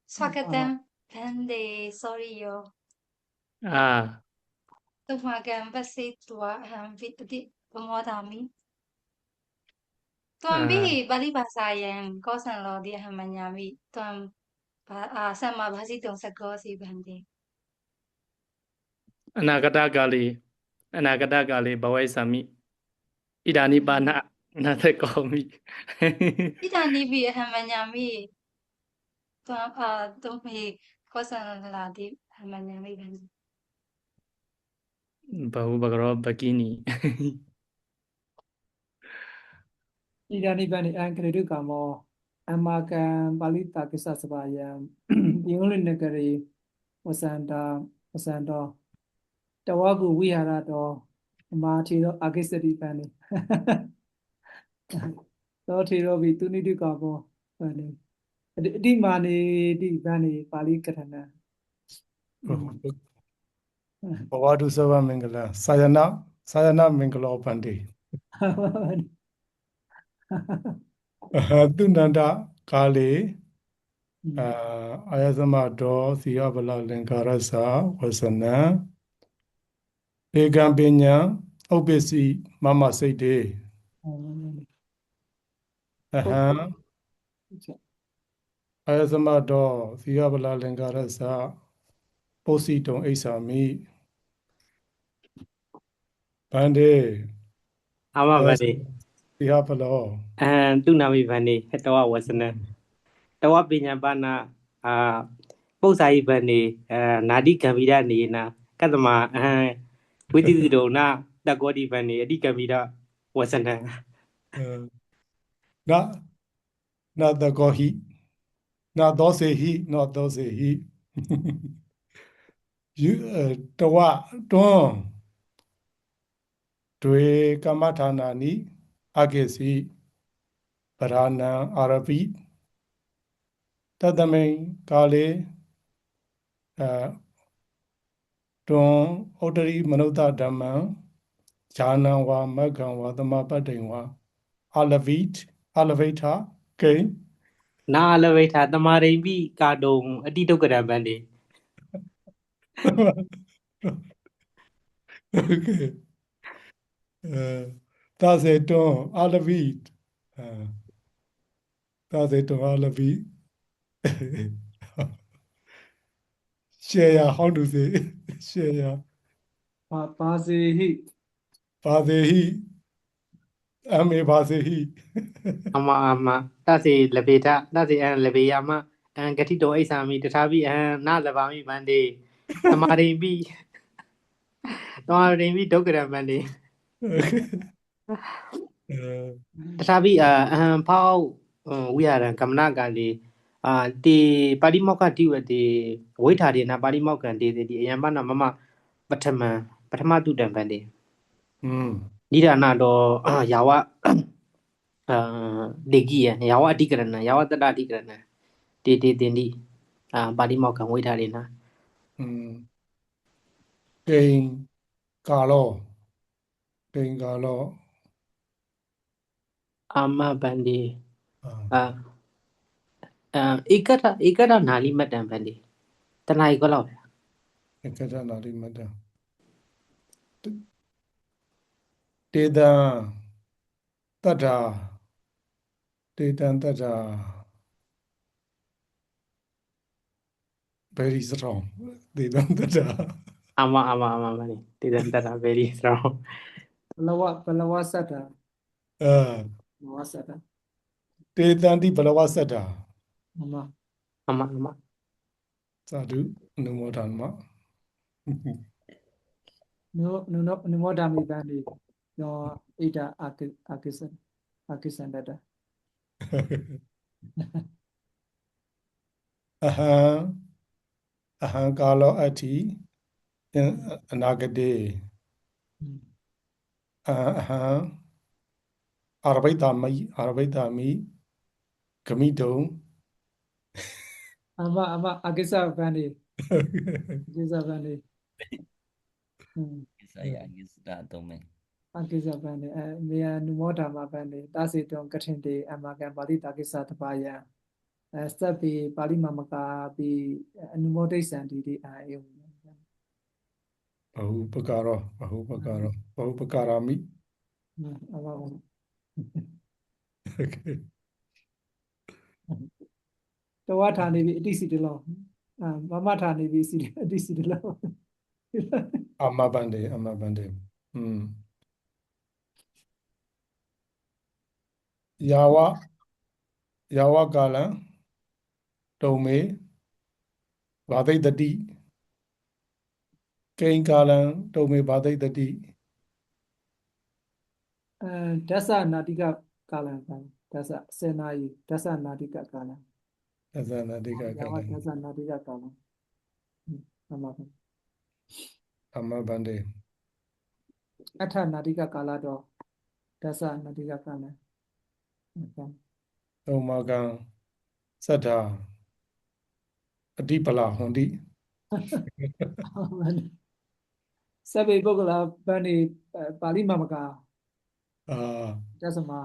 Swagatam Bhante sorry yo Tumagam Basitwa Viddi Pamodami Tuambi Bali Basayan Kosan Lodi Hamanyami Tuam Sama Basitong Sagosi Bhante Anagata Gali Bawai Sami Idani Bana Nate Komi Idani Bi Hamanyami Tumi Kosan Ladi Hamanyami Bhante Bahu Bagaro Bakini idani bani grade kamo amakan palita kisa sabayan yungli nagari wasanda tawagu wihara do mathiro agisari bani do thiro bi tunidu kamo bani di mani di bani pali katana Bawadu Sava Mingala Sayana Mingala Bande Tunanda Kali Ayasama Do Siabala Linkarasa Wasana Egambinya ဥပ္ပစ္စည်းမမစိတ်တေအဟံအာယသမတောသီယဗလာလင်္ကာရသပုစီတုံအိဆာမိဗန္တေ အာမဗန္တိ သီယဗလော သူနာမိဗန္တိတဝဝဆနံတဝပညာပါဏပု္ပ္ပာယိဗန္တိနာတိကံဗိဒနေနာကတ္တမဝိတိတိတောနာတကောတိဗန္တိအတိကံဗိဒဝဆနံနာတကောဟိနာသောစေဟိနောသောစေဟိယူတဝတွန်းတွေကမ္မဌာနာနိအဂေစီပရဏံအာရပိတတမိန်ကာလေတွန်းဩတရိမနုဿဓမ္မံဈာနံဝါမဂ္ဂံဝါသမပတ္တိံဝါအလဗိထာကိဉ္နာအလဝိထာတမာရိပိကာတုံအတိဒုက္ကရံဗန္တိ Okay. သာစေတွန်းအာလဗိသာစေတွန်းအာလဗိ share how to say share ပါစေဟိ ပါစေဟိအမေပါစေဟိ အမတသေလဘေထတသေလဘေယမဂတိတောအိဆာမိတထာပိနာလဘာမိဗန္တိတမာရိပိဒုက္ကရံဗန္တိတထာပိဖောက်ဝိဟာရံကမ္မနာကလေတေပါဠိမောက္ခတိဝတေဝိထာရေနာပါဠိမောက္ခံတေတိအယံပနာမမပထမတုတံဗန္တိနိဒာနာတောယာဝဒေကိယယာဝအတိကရဏယာဝတတအတိကရဏတေတင်တိပါဠိမောက္ခံဝိထာရေနာကိဉ္ကာလောအာမဗန္တိဧကရနာလိမတ္တံဗန္တိတနာ E ကောလောက် ဧကရနာလိမတ္တံတေတံတတ္ထာvery strong တေတံတတ္ထာ အာမဗန္တိတေတံတတ္ထာ very strong ဘလဝစတ္တာ ဘလဝစတ္တာ တေတံတိဘလဝစတ္တာ အမ သာဓုအနုမောဒနာ နုမောဒမိဗန္တိယောဣဒအာကိစန္တတ အဟံကာလောအတ္တိအနာဂတေအဟံအာရဘိတာမိဂမိတုံ အမအကိစ္စဗန္တိအကိစ္စဗန္တိ ကိစ္စယကိစ္စတာတုံးမယ် အကိစ္စဗန္တိမေယနုမောဓမ္မဗန္တိသစေတုံကထင်တေအမကံပါဠိတာကိစ္စတပါယံစပ်ပိပါဠိမမကာပိအနုမောဒိသံတိတိအာယုဘဟုပကာရာမိ အမ တဝဌာနေပြီအတိစီတလောမမဌာနေပြီစီအတိစီတလော အမဗန္တေယာဝကာလံတုံမေဘာသိတတိကိဉ္ကာလံတုံမေဘာသိတတိ ဒသနာတိကကာလံဒသစေနာယီဒသနာတိကကာလံ ဒသနာတိကကာလံ ဒသနာတိကကာလံအမဗန္တေ အထနာတိကကာလတော့ဒသနာတိကကာလံ သုံးမကံသတ္ထာအတိပလဟွန်တိ စဗေပုဂ္ဂလာဗန္တိပါဠိမမကာတသမာ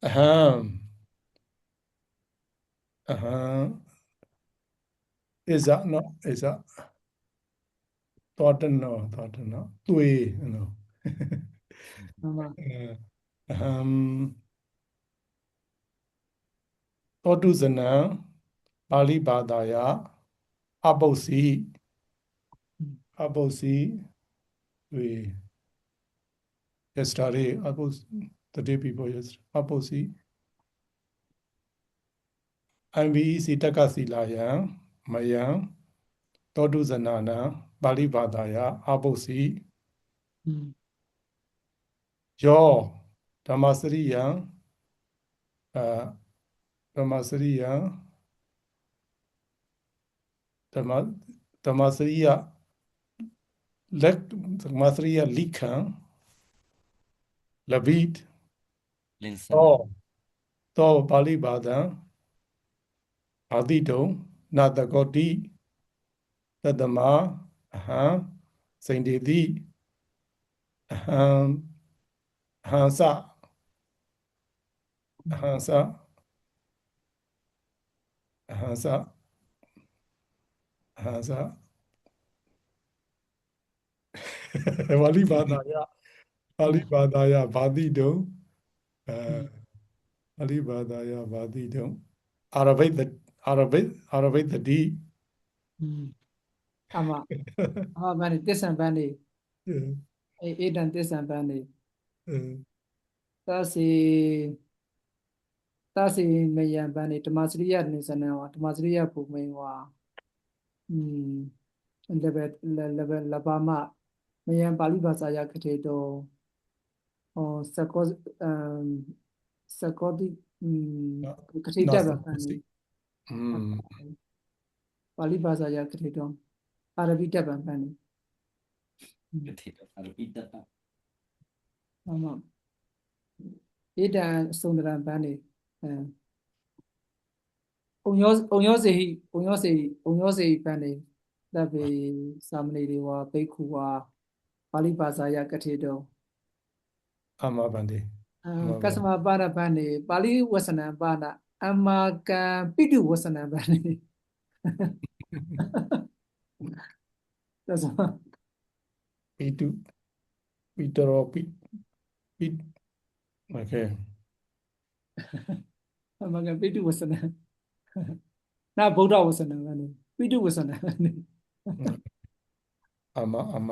အဟံ is that not is that thought no tui no မှန်ပါ သောတုဇနံပါဠိဘာသာယအပု္ပ္စီwe yesterday the day before yesterday အပု္ပ္စီ MBEC တက္ကစီလာယံမယံသောတုဇနနံပါဠိဘာသာယအပု္ပ္စီယောဓမ္မစရိယံဓမ္မစရိယလက်ဓမ္မစရိယလိခံလဗိတ်သောပါဠိဘာသာအာတိတုံနာတကောတိတတမအဟံစိန်တေတိအဟံစပါဠိဘာသာယဘာတိတုံပါဠိဘာသာယဘာတိတုံအာရဘိတ်တတိအမဘန်တစ္ဆံဘန်နေအေဒန်တစ္ဆံဘန်နေသာစီမယံဘန်နေဓမ္မစရိယနေစနံဝဓမ္မစရိယဘုံမိန်ဝလဘမမယံပါဠိဘာသာယခထေတောစကောတိခထေတဘန်နေပါဠိဘာသာယခထေတောအာရဘိတဘန်ဘန်နေခထေတောအာရဘိတဘမဧတံစုံဒရံဘန်နေုံယောစေဘန်နေသဗ္ဗေသာမဏေတွေဝါဘိက္ခုဝါပါဠိဘာသာယကထေတောအမဘန္တိကသမပါရဘန်နေပါဠိဝဆနံပါဏအမကံပိတုဝဆနံဘန်နေသစ္စာပိတရောပိโอเคအမကံပိတုဝဆနံနာဗုဒ္ဓဝဆနံဘန်နေပိတုဝဆနံဘန်နေအမ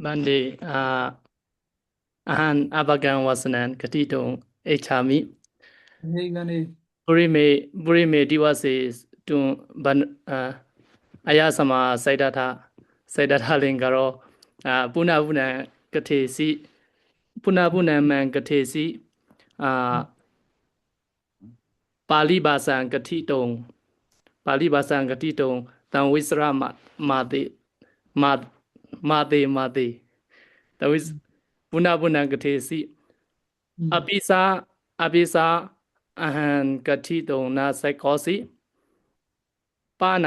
မန္တေအဟံအဘကံဝဆနံကတိတုံအိချာမိဟေဂန်နေပုရိမေတိဝစေတွန်ဘန်အယသမစိုက်တထလင်္ကရောပုဏ္ဏပုဏ္ဏကထေစီပုဏ္ဏပုဏ္ဏမံကထေစီပါဠိဘာသာကတိတုံတံဝိစရမာတေတဝိပုဏ္ဏပုဏ္ဏကထေစီအပိစာအဟံကတိတုံနာစိုက်ခောစီပါဏ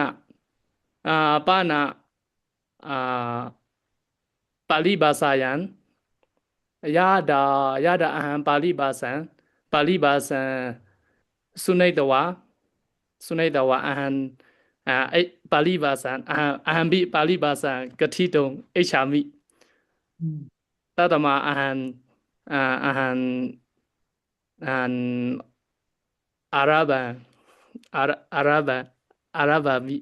ပါဠိဘာသာယံယဒအဟံပါဠိဘာသာစုနိတဝါအဟံပါဠိဘာသာအဟံဘိပါဠိဘာသာကတိတုံအိချာမိတတမအဟံအာရဘမိ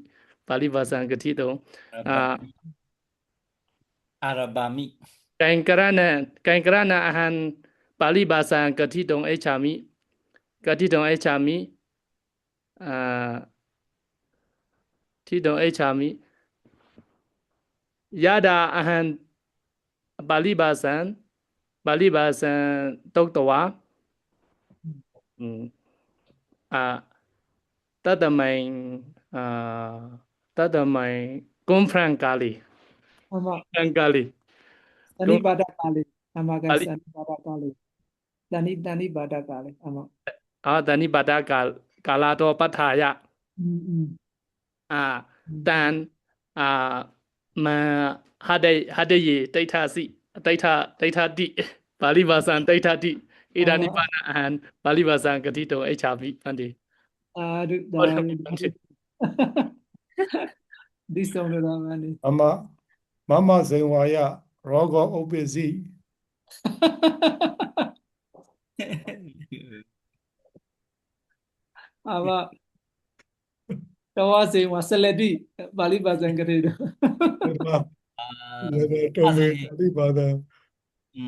ပါဠိဘာသာကတိတုံအာရဘမိကံကရဏအဟံပါဠိဘာသာကတိတုံအိချာမိတိတုံအိချာမိယဒအဟံပါဠိဘာသာတုတ်တဝါတတမိန်ကွန်ဖရန်ကာလီသနိပါဒကာလီအမကသနိပါဒကာလီသနိပါဒကာလီအမသနိပါဒကာလာတောပဋ္ဌာယတန်မဟာဒေယေတိဋ္ဌစီ Taita Di, Bali Basan, Taita Di, Idani Bana and Bali Basan Gatito HRB, Pandi. This sound Ramani. Mama Zewaya, Rogo Obezi. Ava Tawasi was Saladi, Bali Basan Gatito.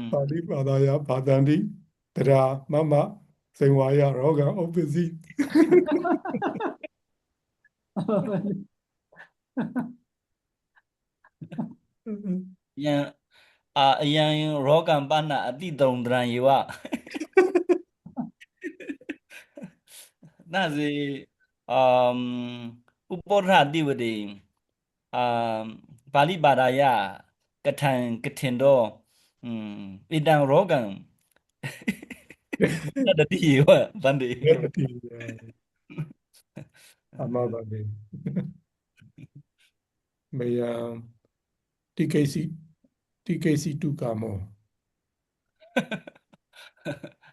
Bali Badaya, Badandi, Tera, Mama Zewaya, Roga Obezi. Yang yang rogan bana adi dondran yuwa. Nazi upora diwede Bali Badaya Katindo Idang Rogan. Ada di yuwa Bandi. Ama Bandi. May TKC 2 Kamo.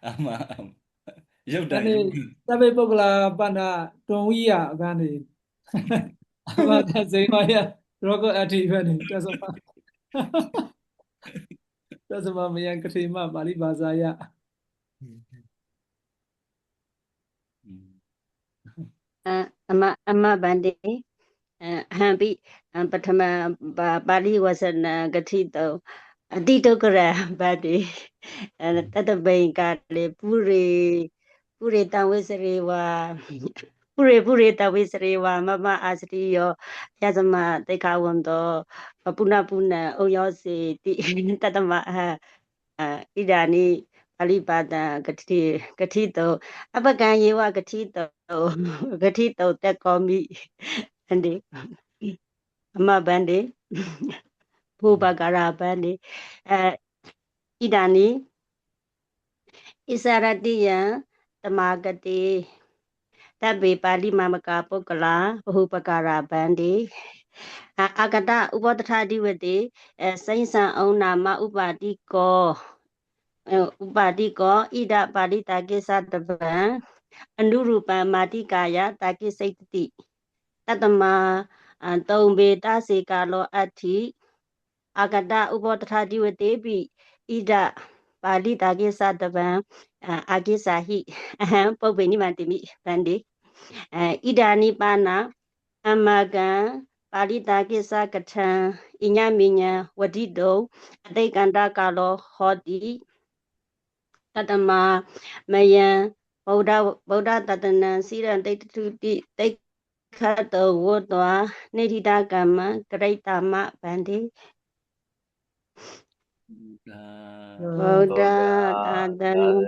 Ama Yau Sabe Pogla Bana Tongia Gandhi. Ama Zayaya Rogo Ati Vani. That's about me and Katima Bali Bazaya. Amma Bandi. Hampi Patama Bali was an Gatito, a Dito Kara Badi, and Tata Bankale, Puri Tawisriwa, Puri Tawisriwa, Mama Asrio, Yazama, Tekawando, Puna Puna, Oyosi, Tatama Idani. Alibada Gatito, Abagayewa Gatito, that call me. Bandi, Amma Bandi, Pubagara Bandi, Idani, Isaradiya, Tamagati, Tabi Bali Mamaka Pokala, Pubagara Bandi, Agada Ubatadi with the Sainsa Ona Ubadiko, Ida Bali Takisa the Ban, Anurupa Matikaya, Taki Saiti. Tatama and Tombe Dasi Carlo Ati Agada Ubotadi with Debi Ida Bali Dagisa Davan Agisahi Pobeni Mantimi Bandi Idani Bana Amaga Bali Dagisa Katan Inyaminya Wadido Adekanda Carlo Hodi Tatama Maya Boda Tatana Siran they Kato Wodwa Nedida Gama Greatama Bandi Boda Tadan